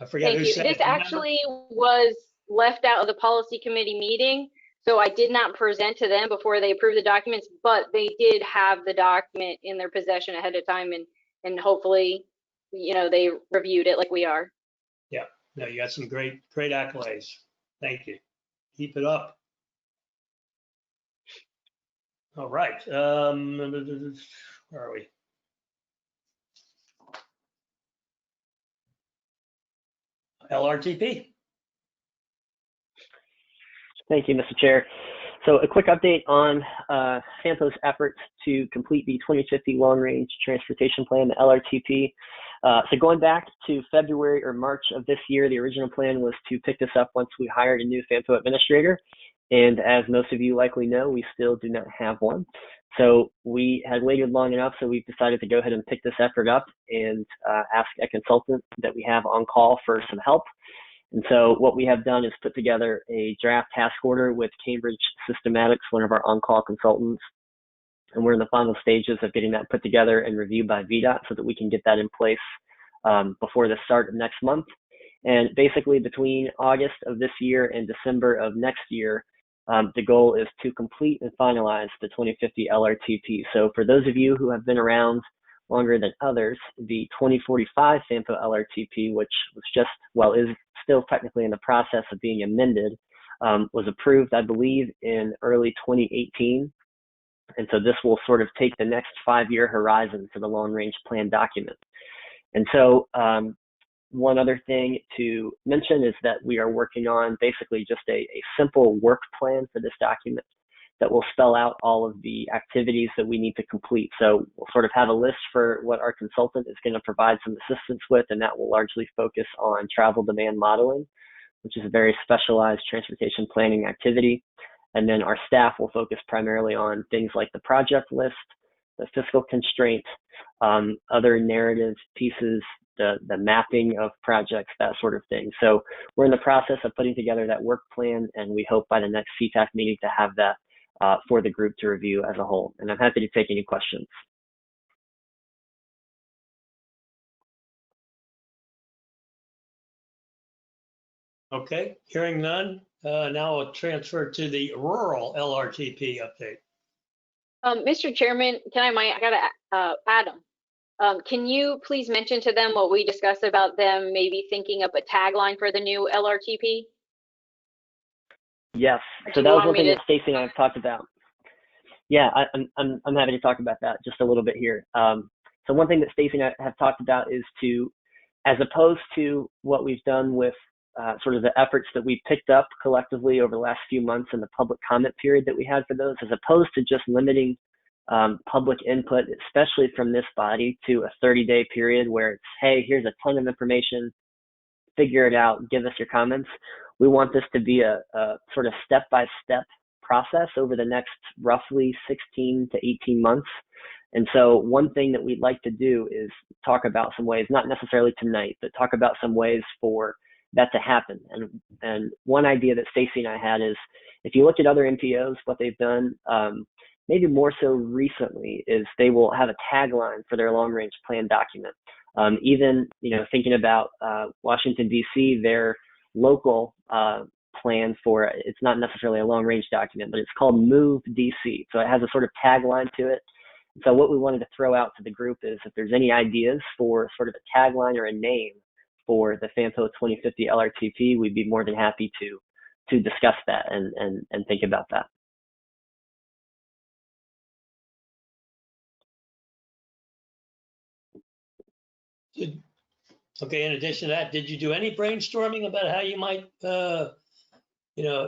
[SPEAKER 3] I forget who said it.
[SPEAKER 2] This actually was left out of the policy committee meeting, so I did not present to them before they approved the documents, but they did have the document in their possession ahead of time, and hopefully, you know, they reviewed it like we are.
[SPEAKER 3] Yeah, no, you got some great accolades. Thank you. Keep it up. All right. Where are we? LRTP.
[SPEAKER 11] Thank you, Mr. Chair. So a quick update on FAMPO's efforts to complete the 2050 Long Range Transportation Plan, the LRTP. So going back to February or March of this year, the original plan was to pick this up once we hired a new FAMPO administrator. And as most of you likely know, we still do not have one. So we had waited long enough, so we've decided to go ahead and pick this effort up and ask a consultant that we have on call for some help. And so what we have done is put together a draft task order with Cambridge Systematics, one of our on-call consultants. And we're in the final stages of getting that put together and reviewed by VDOT so that we can get that in place before the start of next month. And basically between August of this year and December of next year, the goal is to complete and finalize the 2050 LRTP. So for those of you who have been around longer than others, the 2045 FAMPO LRTP, which was just, well, is still technically in the process of being amended, was approved, I believe, in early 2018. And so this will sort of take the next 5-year horizon for the long range plan document. And so one other thing to mention is that we are working on basically just a simple work plan for this document that will spell out all of the activities that we need to complete. So we'll sort of have a list for what our consultant is going to provide some assistance with, and that will largely focus on travel demand modeling, which is a very specialized transportation planning activity. And then our staff will focus primarily on things like the project list, the fiscal constraint, other narrative pieces, the mapping of projects, that sort of thing. So we're in the process of putting together that work plan, and we hope by the next CTAC meeting to have that for the group to review as a whole. And I'm happy to take any questions.
[SPEAKER 3] Okay, hearing none. Now I'll transfer to the rural LRTP update.
[SPEAKER 2] Mr. Chairman, I got Adam. Can you please mention to them what we discussed about them maybe thinking up a tagline for the new LRTP?
[SPEAKER 11] Yes.
[SPEAKER 2] Or
[SPEAKER 11] So
[SPEAKER 2] do
[SPEAKER 11] that
[SPEAKER 2] you
[SPEAKER 11] was
[SPEAKER 2] want
[SPEAKER 11] one
[SPEAKER 2] me
[SPEAKER 11] thing
[SPEAKER 2] to?
[SPEAKER 11] that Stacy and I have talked about. Yeah, I'm happy to talk about that just a little bit here. So one thing that Stacy and I have talked about is to, as opposed to what we've done with sort of the efforts that we picked up collectively over the last few months and the public comment period that we had for those, as opposed to just limiting public input, especially from this body, to a 30-day period where it's, hey, here's a ton of information, figure it out, give us your comments. We want this to be a sort of step-by-step process over the next roughly 16 to 18 months. And so one thing that we'd like to do is talk about some ways, not necessarily tonight, but talk about some ways for that to happen. And one idea that Stacy and I had is, if you look at other NPOs, what they've done, maybe more so recently, is they will have a tagline for their long-range plan document. Even, thinking about Washington, D.C., their local plan for it, it's not necessarily a long-range document, but it's called Move DC. So it has a sort of tagline to it. So what we wanted to throw out to the group is, if there's any ideas for sort of a tagline or a name for the FAMPO 2050 LRTP, we'd be more than happy to discuss that and think about that.
[SPEAKER 3] Okay, in addition to that, did you do any brainstorming about how you might,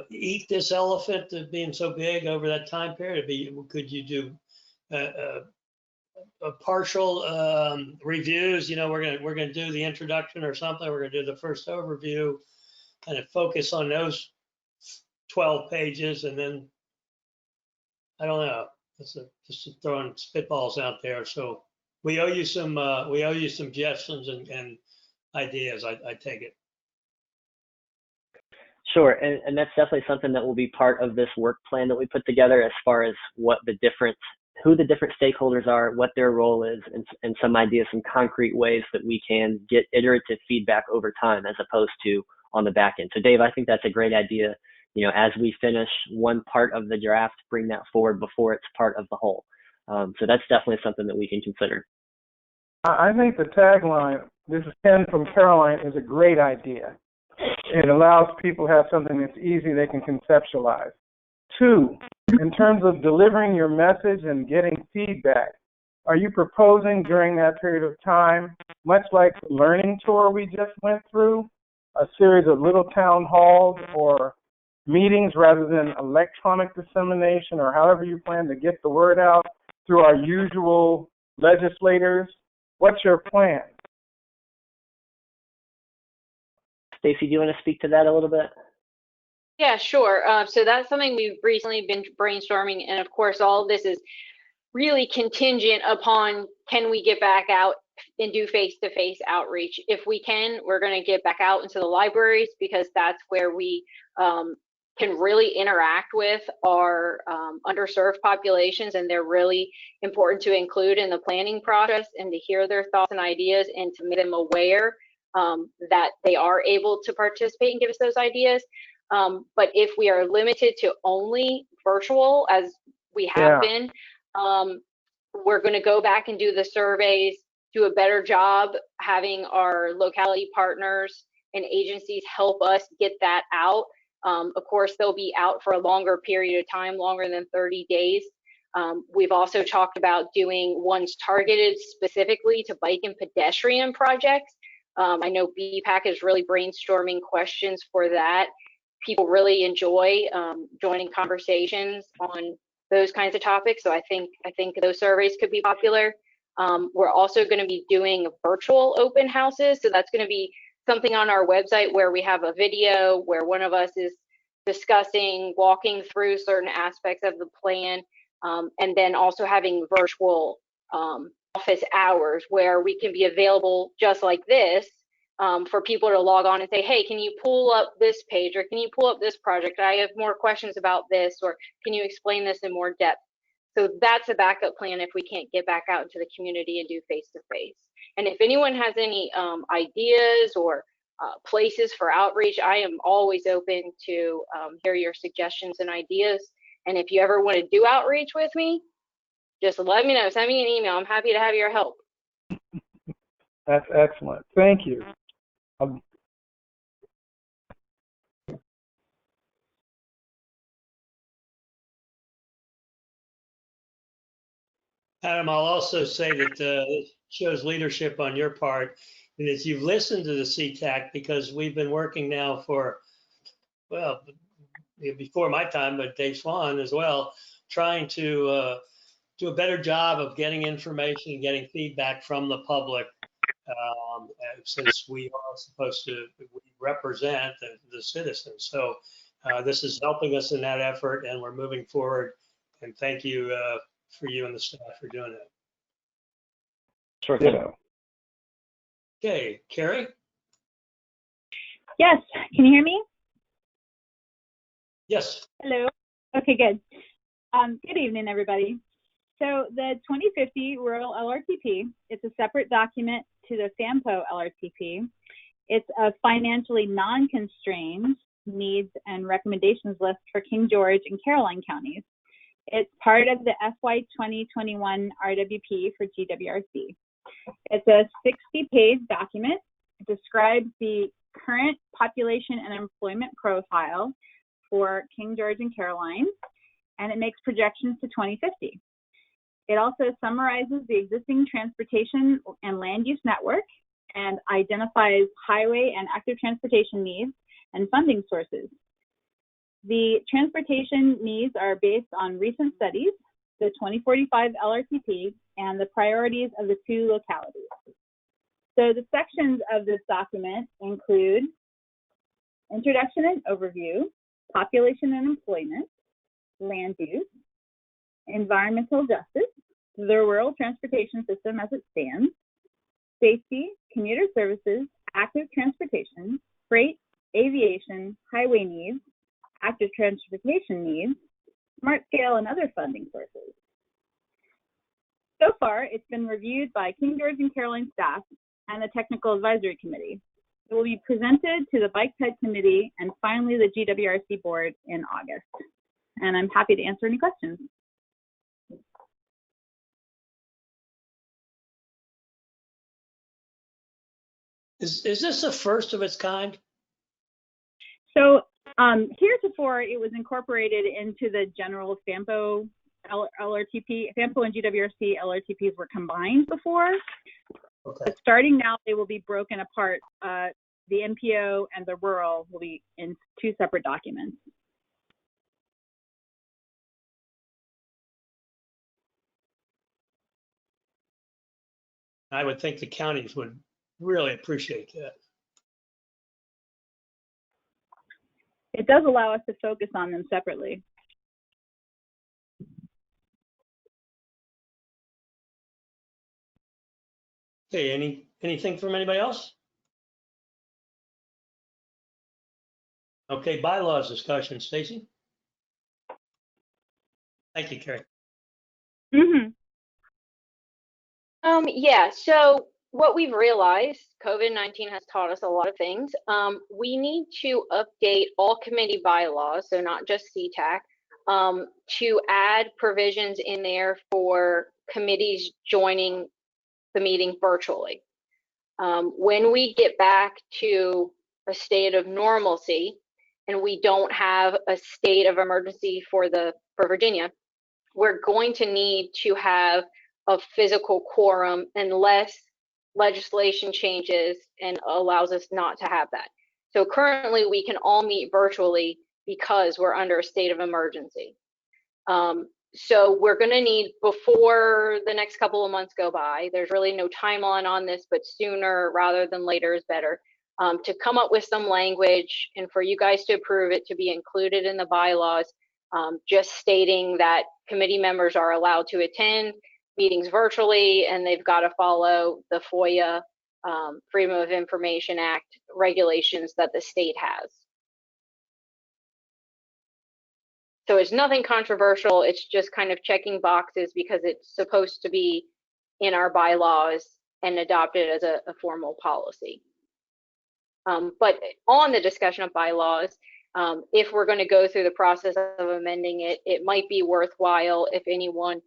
[SPEAKER 3] eat this elephant being so big over that time period? Could you do a partial reviews? We're gonna do the introduction or something. We're gonna do the first overview, kind of focus on those 12 pages, and then I don't know. Just throwing spitballs out there. So we owe you some suggestions and ideas. I take it.
[SPEAKER 11] Sure, and that's definitely something that will be part of this work plan that we put together, as far as who the different stakeholders are, what their role is, and some ideas, some concrete ways that we can get iterative feedback over time, as opposed to on the back end. So Dave, I think that's a great idea. As we finish one part of the draft, bring that forward before it's part of the whole. So that's definitely something that we can consider.
[SPEAKER 8] I think the tagline, this is Ken from Caroline, is a great idea. It allows people to have something that's easy they can conceptualize. 2, in terms of delivering your message and getting feedback, are you proposing during that period of time, much like the learning tour we just went through, a series of little town halls or meetings rather than electronic dissemination, or however you plan to get the word out through our usual legislators? What's your plan?
[SPEAKER 11] Stacy, do you want to speak to that a little bit?
[SPEAKER 2] Yeah, sure. So that's something we've recently been brainstorming. And of course, all of this is really contingent upon, can we get back out and do face-to-face outreach? If we can, we're going to get back out into the libraries, because that's where we can really interact with our underserved populations, and they're really important to include in the planning process, and to hear their thoughts and ideas, and to make them aware that they are able to participate and give us those ideas. But if we are limited to only virtual, as we have been, we're going to go back and do the surveys, do a better job having our locality partners and agencies help us get that out. Of course, they'll be out for a longer period of time, longer than 30 days. We've also talked about doing ones targeted specifically to bike and pedestrian projects. I know BPAC is really brainstorming questions for that. People really enjoy joining conversations on those kinds of topics. So I think those surveys could be popular. We're also going to be doing virtual open houses. So that's going to be something on our website where we have a video where one of us is discussing, walking through certain aspects of the plan, and then also having virtual office hours where we can be available just like this for people to log on and say, hey, can you pull up this page, or can you pull up this project? I have more questions about this, or can you explain this in more depth? So that's a backup plan if we can't get back out into the community and do face-to-face. And if anyone has any ideas or places for outreach, I am always open to hear your suggestions and ideas. And if you ever want to do outreach with me, just let me know. Send me an email. I'm happy to have your help.
[SPEAKER 8] That's excellent. Thank you.
[SPEAKER 3] Adam, I'll also say that it shows leadership on your part, and as you've listened to the CTAC, because we've been working now for, well, before my time, but Dave Swan as well, trying to do a better job of getting information and getting feedback from the public, since we are supposed to represent the citizens. So this is helping us in that effort, and we're moving forward. And thank you for you and the staff for doing it.
[SPEAKER 11] Sure thing.
[SPEAKER 3] Okay, Carrie?
[SPEAKER 18] Yes, can you hear me?
[SPEAKER 3] Yes.
[SPEAKER 18] Hello. Okay, good. Good evening, everybody. So the 2050 Rural LRTP, it's a separate document to the FAMPO LRTP. It's a financially non-constrained needs and recommendations list for King George and Caroline counties. It's part of the FY 2021 RWP for GWRC. It's a 60-page document. It describes the current population and employment profile for King George and Caroline, and it makes projections to 2050. It also summarizes the existing transportation and land use network and identifies highway and active transportation needs and funding sources. The transportation needs are based on recent studies, the 2045 LRTP, and the priorities of the two localities. So the sections of this document include introduction and overview, population and employment, land use, environmental justice, the rural transportation system as it stands, safety, commuter services, active transportation, freight, aviation, highway needs, active transportation needs, smart scale, and other funding sources. So far, it's been reviewed by King George and Caroline staff and the Technical Advisory Committee. It will be presented to the Bike Ped Committee and finally the GWRC Board in August. And I'm happy to answer any questions.
[SPEAKER 3] Is this the first of its kind?
[SPEAKER 18] So heretofore, it was incorporated into the general FAMPO LRTP. FAMPO and GWRC LRTPs were combined before. Okay. But starting now, they will be broken apart. The MPO and the rural will be in two separate documents.
[SPEAKER 3] I would think the counties would really appreciate that.
[SPEAKER 18] It does allow us to focus on them separately.
[SPEAKER 3] Okay, anything from anybody else? Okay, bylaws discussion, Stacy. Thank you, Carrie.
[SPEAKER 18] Mm-hmm.
[SPEAKER 2] Yeah, so what we've realized, COVID-19 has taught us a lot of things. We need to update all committee bylaws, so not just CTAC, to add provisions in there for committees joining the meeting virtually. When we get back to a state of normalcy and we don't have a state of emergency for Virginia, we're going to need to have a physical quorum unless legislation changes and allows us not to have that. So currently we can all meet virtually because we're under a state of emergency. So we're going to need, before the next couple of months go by, there's really no timeline on this, but sooner rather than later is better, to come up with some language and for you guys to approve it to be included in the bylaws, just stating that committee members are allowed to attend meetings virtually and they've got to follow the FOIA, Freedom of Information Act regulations that the state has. So it's nothing controversial. It's just kind of checking boxes because it's supposed to be in our bylaws and adopted as a formal policy. But on the discussion of bylaws, if we're going to go through the process of amending it, it might be worthwhile if anyone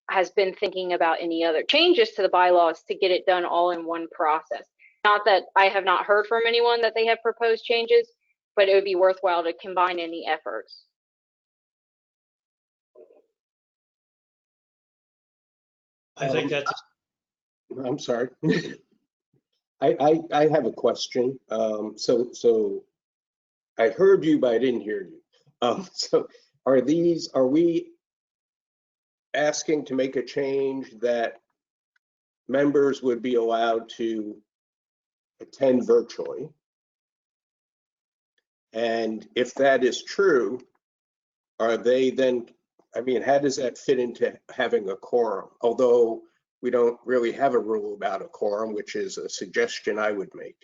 [SPEAKER 2] has been thinking about any other changes to the bylaws to get it done all in one process. Not that I have not heard from anyone that they have proposed changes, but it would be worthwhile to combine any efforts.
[SPEAKER 3] I think that's.
[SPEAKER 5] I'm sorry. I have a question. So I heard you, but I didn't hear you. So are we asking to make a change that members would be allowed to attend virtually? And if that is true, are they then, I mean, how does that fit into having a quorum? Although we don't really have a rule about a quorum, which is a suggestion I would make.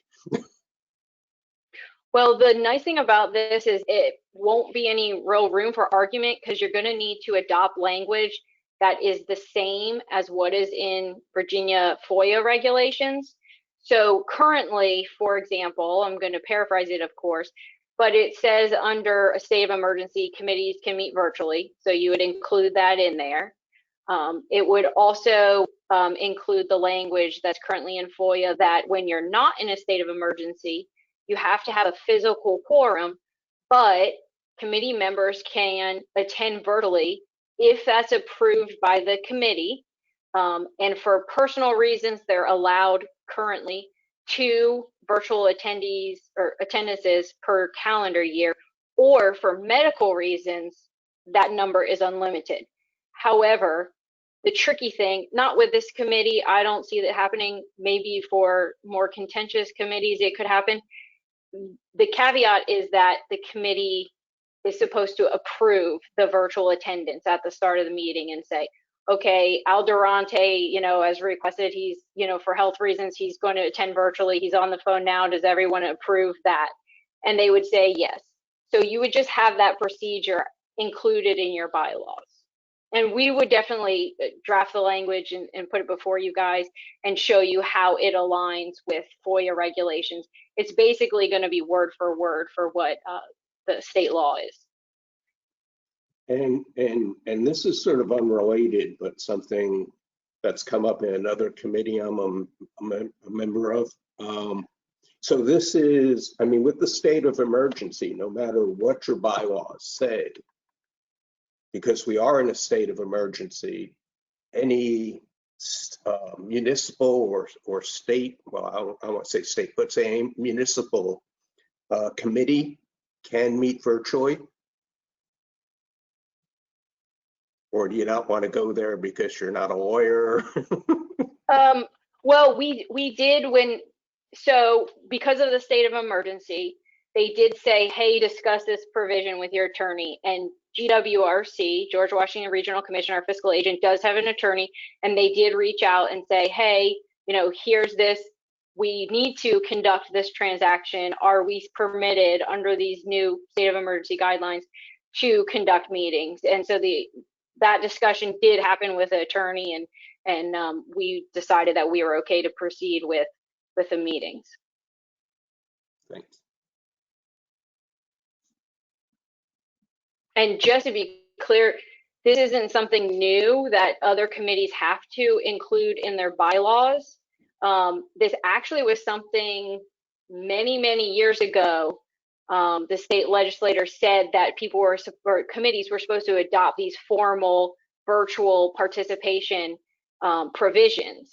[SPEAKER 2] Well, the nice thing about this is it won't be any real room for argument because you're going to need to adopt language that is the same as what is in Virginia FOIA regulations. So currently, for example, I'm going to paraphrase it, of course, but it says under a state of emergency, committees can meet virtually. So you would include that in there. It would also include the language that's currently in FOIA that when you're not in a state of emergency, you have to have a physical quorum, but committee members can attend virtually if that's approved by the committee. And for personal reasons, they're allowed currently 2 virtual attendees or attendances per calendar year, or for medical reasons, that number is unlimited. However, the tricky thing, not with this committee, I don't see that happening. Maybe for more contentious committees, it could happen. The caveat is that the committee is supposed to approve the virtual attendance at the start of the meeting and say, okay, Al Durante, as requested, he's, for health reasons, he's going to attend virtually. He's on the phone now. Does everyone approve that? And they would say yes. So you would just have that procedure included in your bylaws. And we would definitely draft the language and put it before you guys and show you how it aligns with FOIA regulations. It's basically going to be word for what the state law is.
[SPEAKER 5] And this is sort of unrelated, but something that's come up in another committee I'm a member of. So this is, I mean, with the state of emergency, no matter what your bylaws say, because we are in a state of emergency, any municipal or state, well, I don't want to say state, but say a municipal committee can meet virtually? Or do you not want to go there because you're not a lawyer?
[SPEAKER 2] Well, we did so because of the state of emergency, they did say, hey, discuss this provision with your attorney. And GWRC, George Washington Regional Commission, our fiscal agent, does have an attorney, and they did reach out and say, hey, here's this. We need to conduct this transaction. Are we permitted under these new state of emergency guidelines to conduct meetings? And so that discussion did happen with the attorney, and we decided that we were okay to proceed with the meetings.
[SPEAKER 5] Thanks.
[SPEAKER 2] And just to be clear, this isn't something new that other committees have to include in their bylaws. This actually was something many, many years ago. The state legislator said that committees were supposed to adopt these formal virtual participation provisions.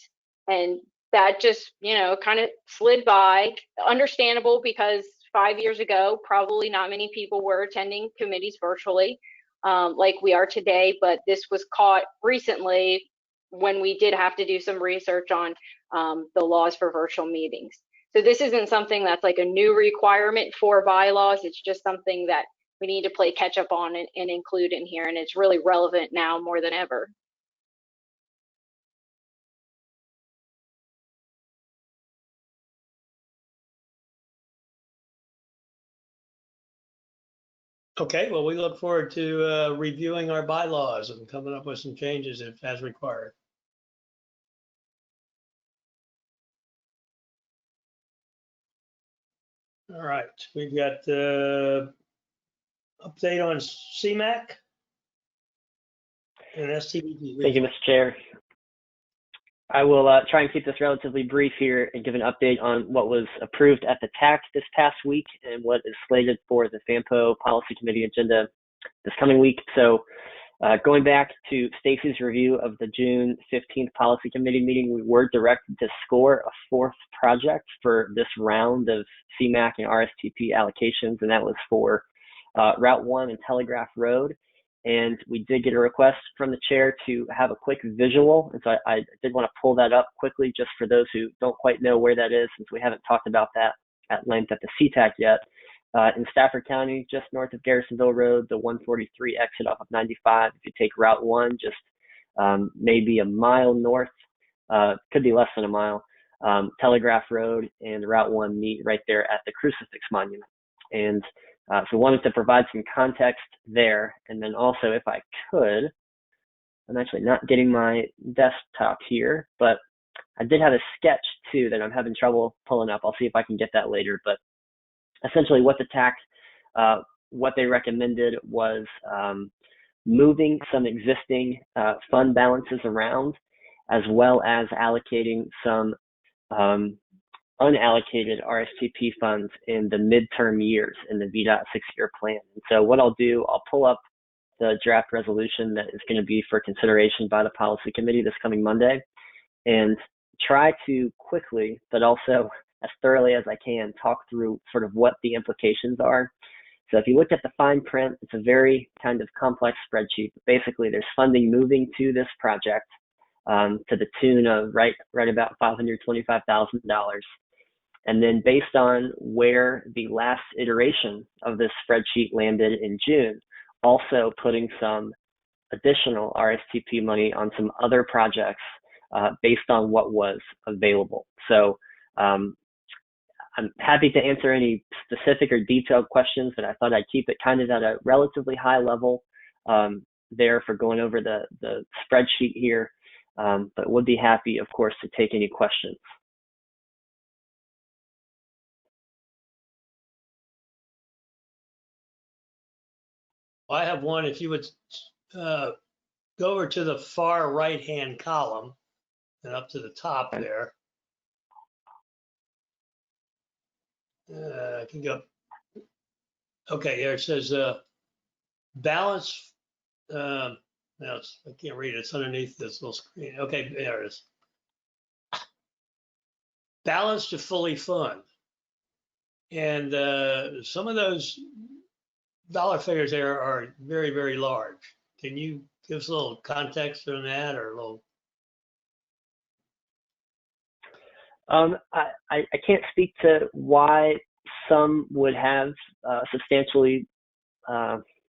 [SPEAKER 2] And that just, kind of slid by. Understandable, because 5 years ago, probably not many people were attending committees virtually like we are today, but this was caught recently when we did have to do some research on the laws for virtual meetings. So this isn't something that's like a new requirement for bylaws. It's just something that we need to play catch up on and include in here. And it's really relevant now more than ever.
[SPEAKER 3] Okay, well, we look forward to reviewing our bylaws and coming up with some changes if as required. All right, we've got the update on CMAQ. And STBG.
[SPEAKER 11] Thank you, Mr. Chair. I will try and keep this relatively brief here and give an update on what was approved at the TAC this past week and what is slated for the FAMPO Policy Committee agenda this coming week. So going back to Stacy's review of the June 15th Policy Committee meeting, we were directed to score a fourth project for this round of CMAQ and RSTP allocations, and that was for Route 1 and Telegraph Road. And we did get a request from the chair to have a quick visual. And so I did want to pull that up quickly just for those who don't quite know where that is, since we haven't talked about that at length at the CTAC yet. In Stafford County, just north of Garrisonville Road, the 143 exit off of 95. If you take Route 1, just maybe a mile north, could be less than a mile, Telegraph Road and Route 1 meet right there at the Crucifix Monument. And so wanted to provide some context there. And then also, if I could, I'm actually not getting my desktop here, but I did have a sketch too that I'm having trouble pulling up. I'll see if I can get that later. But essentially what the TAC, what they recommended was moving some existing fund balances around, as well as allocating some unallocated RSTP funds in the midterm years in the VDOT 6-year plan. And so what I'll do, I'll pull up the draft resolution that is going to be for consideration by the policy committee this coming Monday, and try to quickly, but also as thoroughly as I can, talk through sort of what the implications are. So if you look at the fine print, it's a very kind of complex spreadsheet. But basically, there's funding moving to this project to the tune of right about $525,000. And then based on where the last iteration of this spreadsheet landed in June, also putting some additional RSTP money on some other projects based on what was available. So I'm happy to answer any specific or detailed questions, but I thought I'd keep it kind of at a relatively high level there for going over the spreadsheet here, but would be happy, of course, to take any questions.
[SPEAKER 3] I have one. If you would go over to the far right-hand column and up to the top there. I can go. Okay, here it says balance. No, I can't read it. It's underneath this little screen. Okay, there it is. Balance to fully fund. And some of those dollar figures there are very, very large. Can you give us a little context on that, or a little?
[SPEAKER 11] I can't speak to why some would have substantially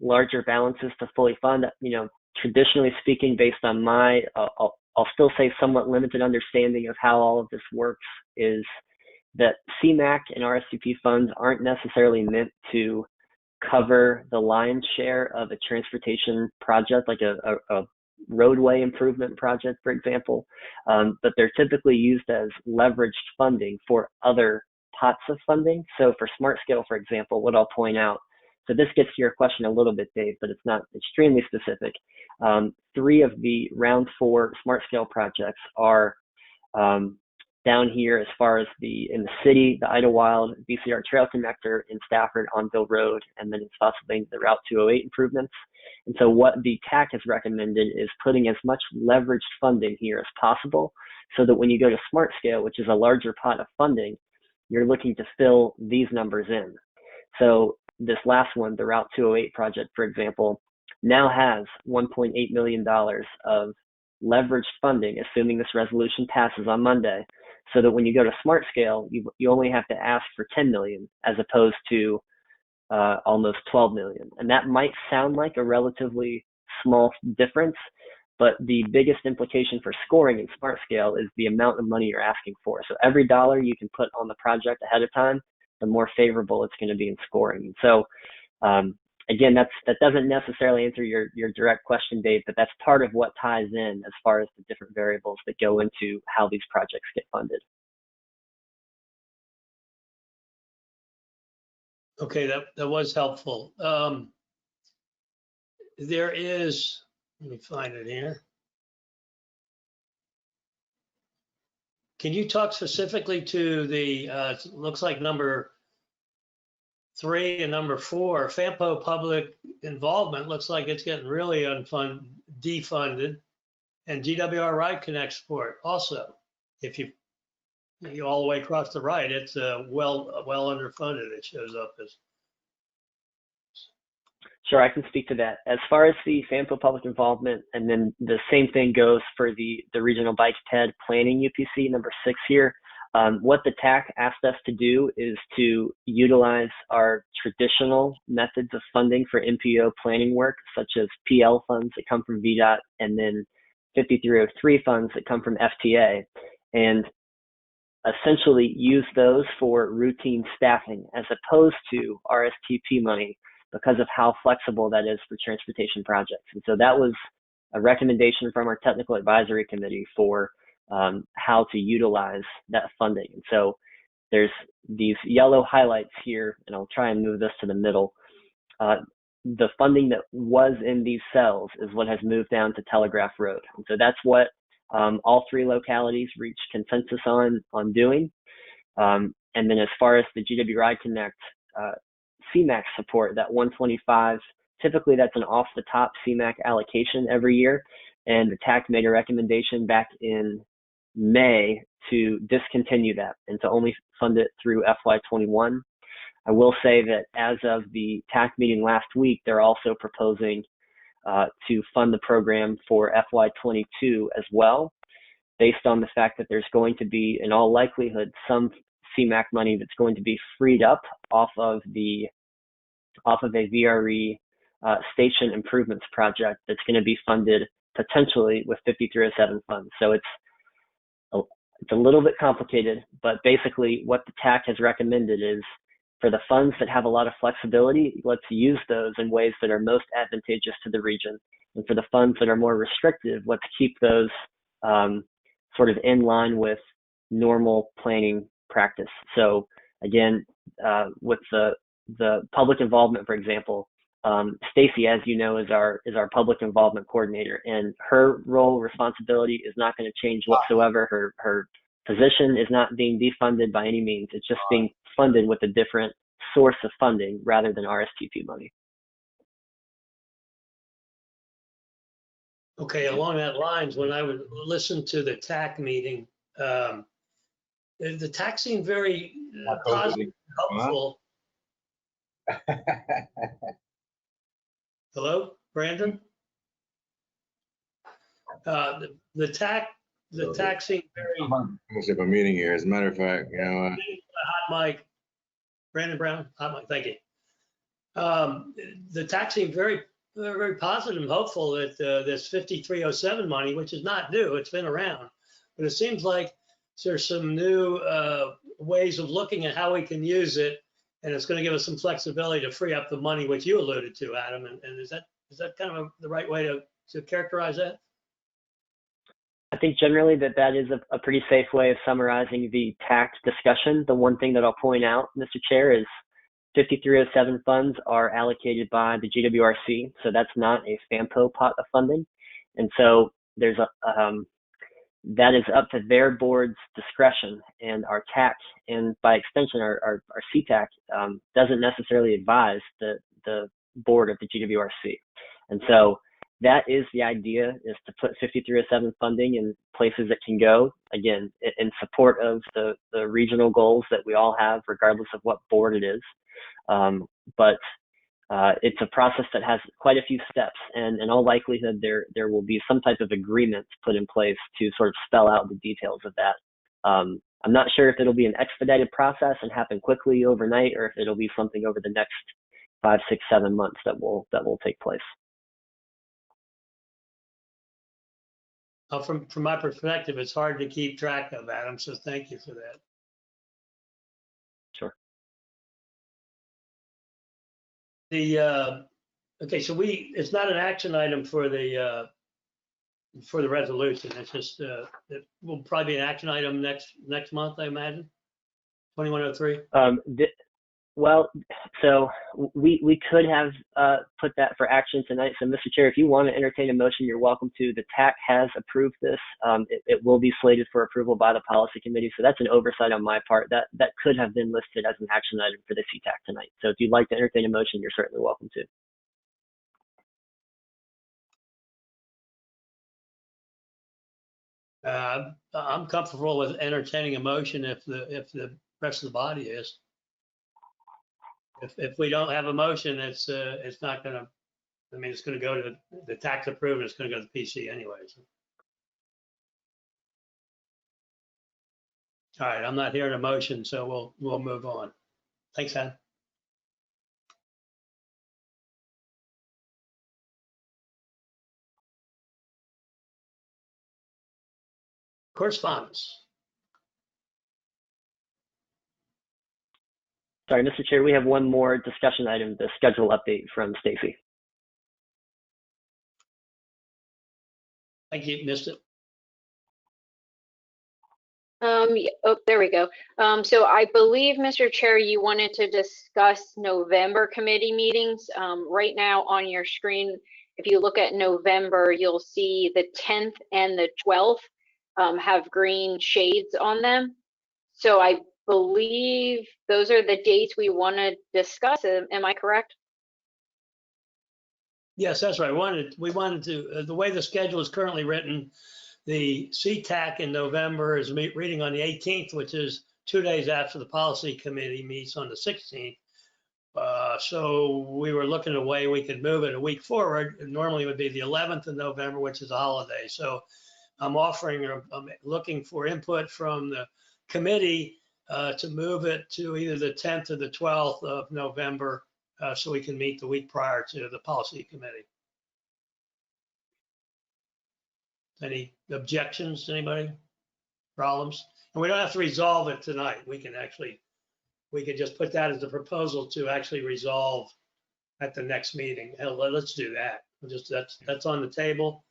[SPEAKER 11] larger balances to fully fund. You know, traditionally speaking, based on my, I'll still say somewhat limited understanding of how all of this works, is that CMAQ and RSTP funds aren't necessarily meant to cover the lion's share of a transportation project, like a roadway improvement project, for example, but they're typically used as leveraged funding for other pots of funding. So for Smart Scale, for example, what I'll point out, so this gets to your question a little bit, Dave, but it's not extremely specific. 3 of the round 4 Smart Scale projects are down here as far as in the city, the Idlewild VCR Trail Connector in Stafford on Bill Road, and then in Spotsylvania, the Route 208 improvements. And so what the TAC has recommended is putting as much leveraged funding here as possible, so that when you go to Smart Scale, which is a larger pot of funding, you're looking to fill these numbers in. So this last one, the Route 208 project, for example, now has $1.8 million of leveraged funding, assuming this resolution passes on Monday, so that when you go to Smart Scale, you only have to ask for 10 million as opposed to almost 12 million. And that might sound like a relatively small difference, but the biggest implication for scoring in Smart Scale is the amount of money you're asking for. So every dollar you can put on the project ahead of time, the more favorable it's going to be in scoring. So again, that doesn't necessarily answer your direct question, Dave, but that's part of what ties in as far as the different variables that go into how these projects get funded.
[SPEAKER 3] Okay, that was helpful. There is Let me find it here. Can you talk specifically to the, looks like number 3 and number 4, FAMPO public involvement looks like it's getting really defunded, and GWR Ride Connect support also. If you all the way across the right, it's well underfunded. It shows up as.
[SPEAKER 11] Sure, I can speak to that. As far as the FAMPO public involvement, and then the same thing goes for the regional bike ped planning UPC number 6 here. What the TAC asked us to do is to utilize our traditional methods of funding for MPO planning work, such as PL funds that come from VDOT, and then 5303 funds that come from FTA, and essentially use those for routine staffing as opposed to RSTP money, because of how flexible that is for transportation projects. And so that was a recommendation from our technical advisory committee for how to utilize that funding. And so there's these yellow highlights here, and I'll try and move this to the middle. The funding that was in these cells is what has moved down to Telegraph Road. And so that's what all 3 localities reached consensus on doing. And then as far as the GW Ride Connect CMAQ support, that 125, typically that's an off the top CMAQ allocation every year. And the TAC made a recommendation back in May to discontinue that and to only fund it through FY21. I will say that as of the TAC meeting last week, they're also proposing to fund the program for FY22 as well, based on the fact that there's going to be, in all likelihood, some CMAQ money that's going to be freed up off of a VRE station improvements project that's going to be funded potentially with 5307 funds. So it's a little bit complicated, but basically what the TAC has recommended is for the funds that have a lot of flexibility, let's use those in ways that are most advantageous to the region. And for the funds that are more restrictive, let's keep those sort of in line with normal planning practice. So again, with the public involvement, for example, Stacy, as you know, is our public involvement coordinator, and her role responsibility is not going to change whatsoever. Her position is not being defunded by any means. It's just being funded with a different source of funding rather than RSTP money.
[SPEAKER 3] Okay, along that lines, when I would listen to the TAC meeting, the TAC seemed very positive, helpful. Hello, Brandon? The TAC seemed very.
[SPEAKER 19] I'm going to set up a meeting here. As a matter of fact, you know.
[SPEAKER 3] Hot mic. Brandon Brown, hot mic, thank you. The TAC seemed very, very positive and hopeful that this 5307 money, which is not new, it's been around, but it seems like there's some new ways of looking at how we can use it, and it's going to give us some flexibility to free up the money, which you alluded to, Adam. And is that kind of the right way to characterize that?
[SPEAKER 11] I think generally that is a pretty safe way of summarizing the TAC discussion. The one thing that I'll point out, Mr. Chair, is 5307 funds are allocated by the GWRC, so that's not a FAMPO pot of funding. And so there's that is up to their board's discretion, and our TAC, and by extension our CTAC, doesn't necessarily advise the board of the GWRC. And so that is the idea, is to put 5307 funding in places that can go, again, in support of the regional goals that we all have, regardless of what board it is. But it's a process that has quite a few steps, and in all likelihood, there will be some type of agreement put in place to sort of spell out the details of that. I'm not sure if it'll be an expedited process and happen quickly overnight, or if it'll be something over the next 5, 6, 7 months that will take place.
[SPEAKER 3] From my perspective, it's hard to keep track of, Adam, so thank you for that.
[SPEAKER 11] Sure.
[SPEAKER 3] Okay, so it's not an action item for the resolution. It's just it will probably be an action item next month, I imagine. 2103.
[SPEAKER 11] Well, so we could have put that for action tonight. So, Mr. Chair, if you want to entertain a motion, you're welcome to. The TAC has approved this. It will be slated for approval by the policy committee. So that's an oversight on my part. That could have been listed as an action item for the CTAC tonight. So if you'd like to entertain a motion, you're certainly welcome to.
[SPEAKER 3] I'm comfortable with entertaining a motion if the rest of the body is. If we don't have a motion, it's not going to. I mean, it's going to go to the tax approved. It's going to go to the PC anyways. All right, I'm not hearing a motion, so we'll move on. Thanks, Ann. Correspondence.
[SPEAKER 11] Sorry, Mr. Chair, we have one more discussion item, the schedule update from Stacy.
[SPEAKER 3] Thank you, missed it.
[SPEAKER 2] Oh, there we go. So I believe, Mr. Chair, you wanted to discuss November committee meetings. Right now on your screen, if you look at November, you'll see the 10th and the 12th have green shades on them. So I believe those are the dates we want to discuss. Am I correct?
[SPEAKER 3] Yes, that's right. We wanted to, the way the schedule is currently written, the CTAC in November is reading on the 18th, which is 2 days after the policy committee meets on the 16th. So we were looking at a way we could move it a week forward. It normally would be the 11th of November, which is a holiday. So I'm looking for input from the committee to move it to either the 10th or the 12th of November so we can meet the week prior to the policy committee. Any objections, anybody? Problems? And we don't have to resolve it tonight. We can just put that as a proposal to actually resolve at the next meeting. Hell, let's do that. That's on the table.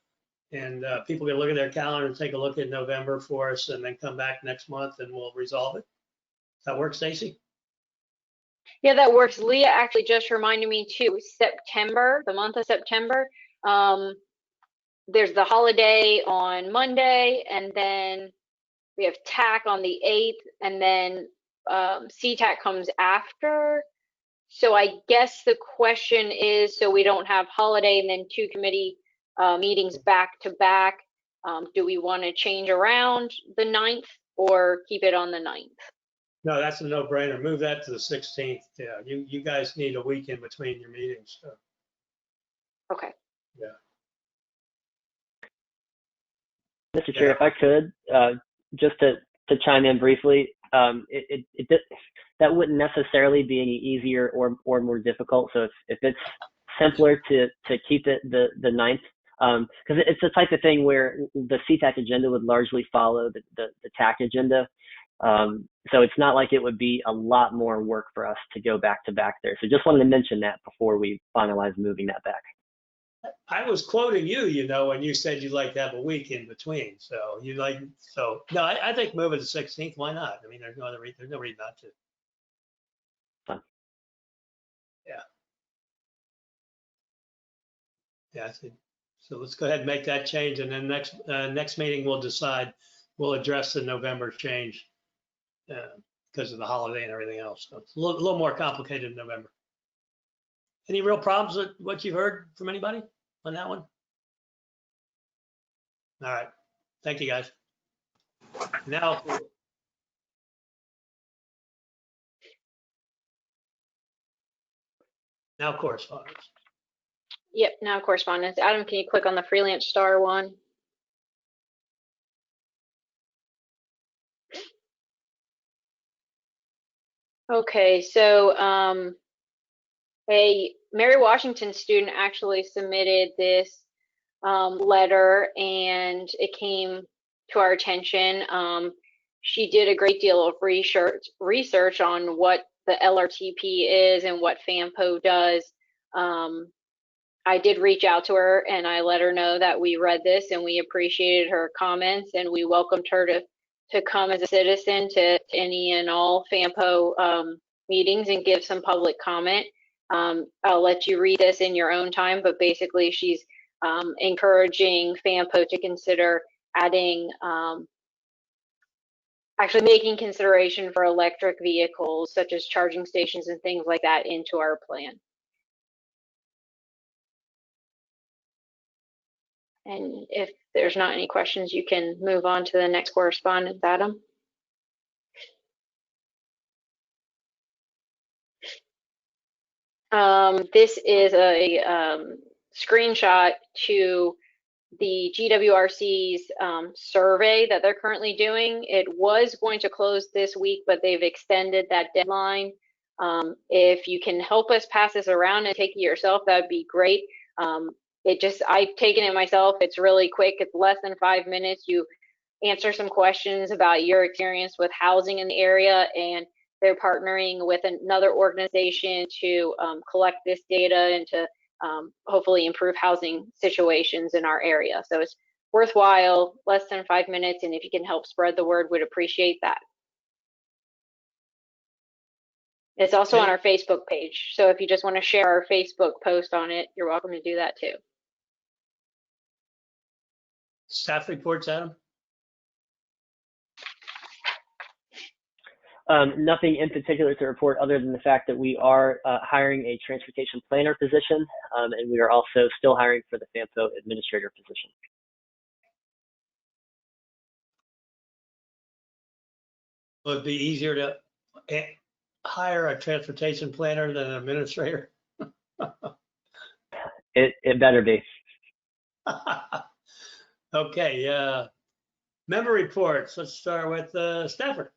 [SPEAKER 3] And people can look at their calendar and take a look at November for us and then come back next month and we'll resolve it. Does that work, Stacy?
[SPEAKER 2] Yeah, that works. Leah actually just reminded me too, September, the month of September, there's the holiday on Monday, and then we have TAC on the 8th, and then CTAC comes after. So I guess the question is, so we don't have holiday and then 2 committee meetings back to back, do we want to change around the 9th or keep it on the 9th?
[SPEAKER 3] No, that's a no-brainer. Move that to the 16th. Yeah, you guys need a week in between your meetings. So.
[SPEAKER 2] Okay.
[SPEAKER 3] Yeah.
[SPEAKER 11] Mr. Chair, if I could, just to chime in briefly, that wouldn't necessarily be any easier or more difficult. So if it's simpler to keep it the 9th, because it's the type of thing where the CTAC agenda would largely follow the TAC agenda. So it's not like it would be a lot more work for us to go back to back there. So just wanted to mention that before we finalize moving that back.
[SPEAKER 3] I was quoting you, when you said you'd like to have a week in between. So no, I think move it to 16th. Why not? I mean, there's no reason not to.
[SPEAKER 11] Fine.
[SPEAKER 3] Yeah. Yeah, I think so. Let's go ahead and make that change, and then next meeting we'll address the November change because of the holiday and everything else. So it's a little more complicated in November. Any real problems with what you've heard from anybody on that one? All right. Thank you, guys. Now correspondence.
[SPEAKER 2] Yep, now correspondence. Adam, can you click on the freelance star one? Okay, so a Mary Washington student actually submitted this letter and it came to our attention. She did a great deal of research on what the LRTP is and what FAMPO does. I did reach out to her and I let her know that we read this and we appreciated her comments and we welcomed her to come as a citizen to any and all FAMPO meetings and give some public comment. I'll let you read this in your own time, but basically she's encouraging FAMPO to consider adding, actually making consideration for electric vehicles such as charging stations and things like that into our plan. And if there's not any questions, you can move on to the next correspondence, Adam. This is a screenshot to the GWRC's survey that they're currently doing. It was going to close this week, but they've extended that deadline. If you can help us pass this around and take it yourself, that'd be great. I've taken it myself. It's really quick. It's less than 5 minutes. You answer some questions about your experience with housing in the area, and they're partnering with another organization to collect this data and to hopefully improve housing situations in our area. So it's worthwhile, less than 5 minutes, and if you can help spread the word, we'd appreciate that. It's also on our Facebook page, so if you just want to share our Facebook post on it, you're welcome to do that too.
[SPEAKER 3] Staff reports, Adam?
[SPEAKER 11] Nothing in particular to report other than the fact that we are hiring a transportation planner position, and we are also still hiring for the FAMPO administrator position.
[SPEAKER 3] Will it be easier to hire a transportation planner than an administrator?
[SPEAKER 11] It better be.
[SPEAKER 3] Okay, member reports. Let's start with Stafford.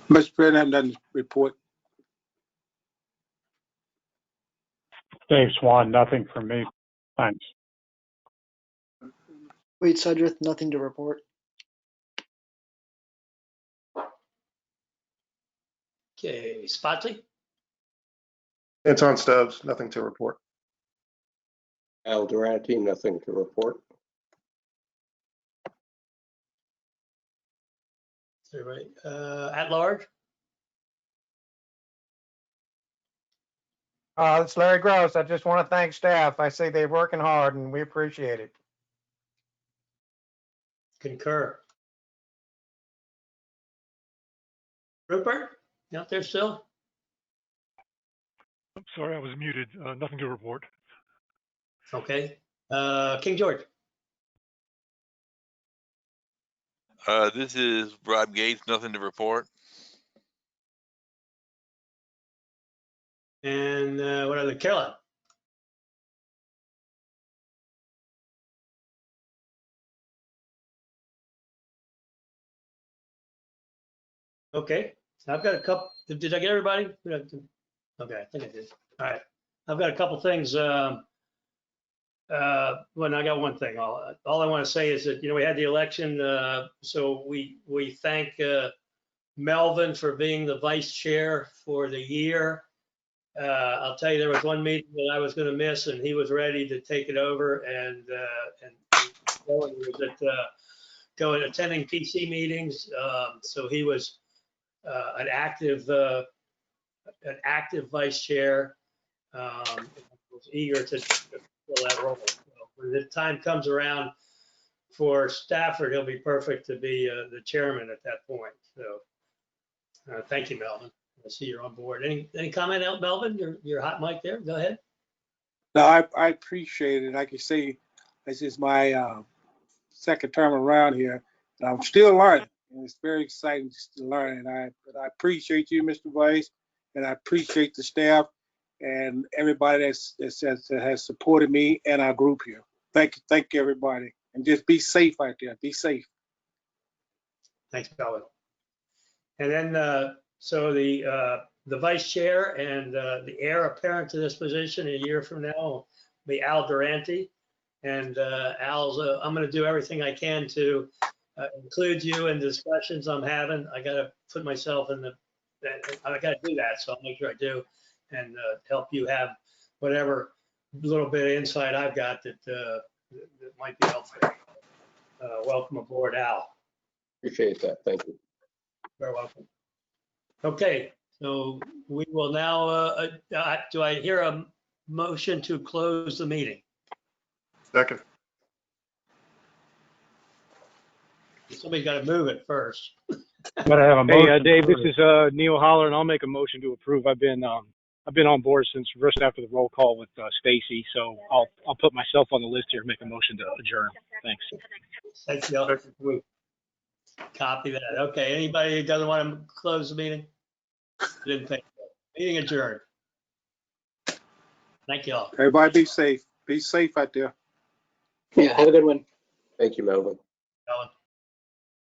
[SPEAKER 4] Mr. President, I have nothing to report.
[SPEAKER 12] Dave Swan, nothing from me. Thanks.
[SPEAKER 20] Wade Sudreth, nothing to report.
[SPEAKER 3] Okay, Spotsy.
[SPEAKER 16] Anton Stubbs, nothing to report.
[SPEAKER 5] Al Durante, nothing to report.
[SPEAKER 3] Everybody, at large.
[SPEAKER 21] It's Larry Gross. I just want to thank staff. I say they're working hard and we appreciate it.
[SPEAKER 3] Concur. Rupert, you out there still?
[SPEAKER 15] I'm sorry, I was muted. Nothing to report.
[SPEAKER 3] Okay. King George.
[SPEAKER 6] This is Rob Gates, nothing to report.
[SPEAKER 3] And what other? Caroline. Okay, I've got a couple. Did I get everybody? Okay, I think I did. All right, I've got a couple things. Well, I got one thing. All I want to say is that, we had the election, so we thank Melvin for being the vice chair for the year. I'll tell you, there was one meeting that I was going to miss, and he was ready to take it over, and he was attending PC meetings. So he was an active vice chair. Was eager to fill that role. So when the time comes around for Stafford, he'll be perfect to be the chairman at that point. So thank you, Melvin. I see you're on board. Any comment out, Melvin? Your hot mic there. Go ahead.
[SPEAKER 4] No, I appreciate it. Like you say, this is my second term around here, and I'm still learning. And it's very exciting just to learn. And I appreciate you, Mr. Vice, and I appreciate the staff and everybody that has supported me and our group here. Thank you, everybody, and just be safe out there. Be safe.
[SPEAKER 3] Thanks, Melvin. And then so the vice chair and the heir apparent to this position a year from now will be Al Durante. And Al's, I'm going to do everything I can to include you in discussions I'm having. I got to put myself in I got to do that, so I'll make sure I do, and help you have whatever little bit of insight I've got that might be helpful. Welcome aboard, Al.
[SPEAKER 5] Appreciate that. Thank you.
[SPEAKER 3] Very welcome. Okay, So we will now, do I hear a motion to close the meeting?
[SPEAKER 16] Second.
[SPEAKER 3] Somebody's got to move it first.
[SPEAKER 12] Gotta have a
[SPEAKER 1] Hey,
[SPEAKER 12] motion.
[SPEAKER 1] Dave, this is Neil Holler, and I'll make a motion to approve. I've been on board since just after the roll call with Stacy, so I'll put myself on the list here and make a motion to adjourn. Thanks.
[SPEAKER 3] Thank you. Copy that. Okay, anybody who doesn't want to close the meeting? Didn't think so. Meeting adjourned. Thank you all.
[SPEAKER 4] Everybody be safe. Be safe out there.
[SPEAKER 20] Yeah, have a good one.
[SPEAKER 5] Thank you, Melvin.
[SPEAKER 3] Ellen.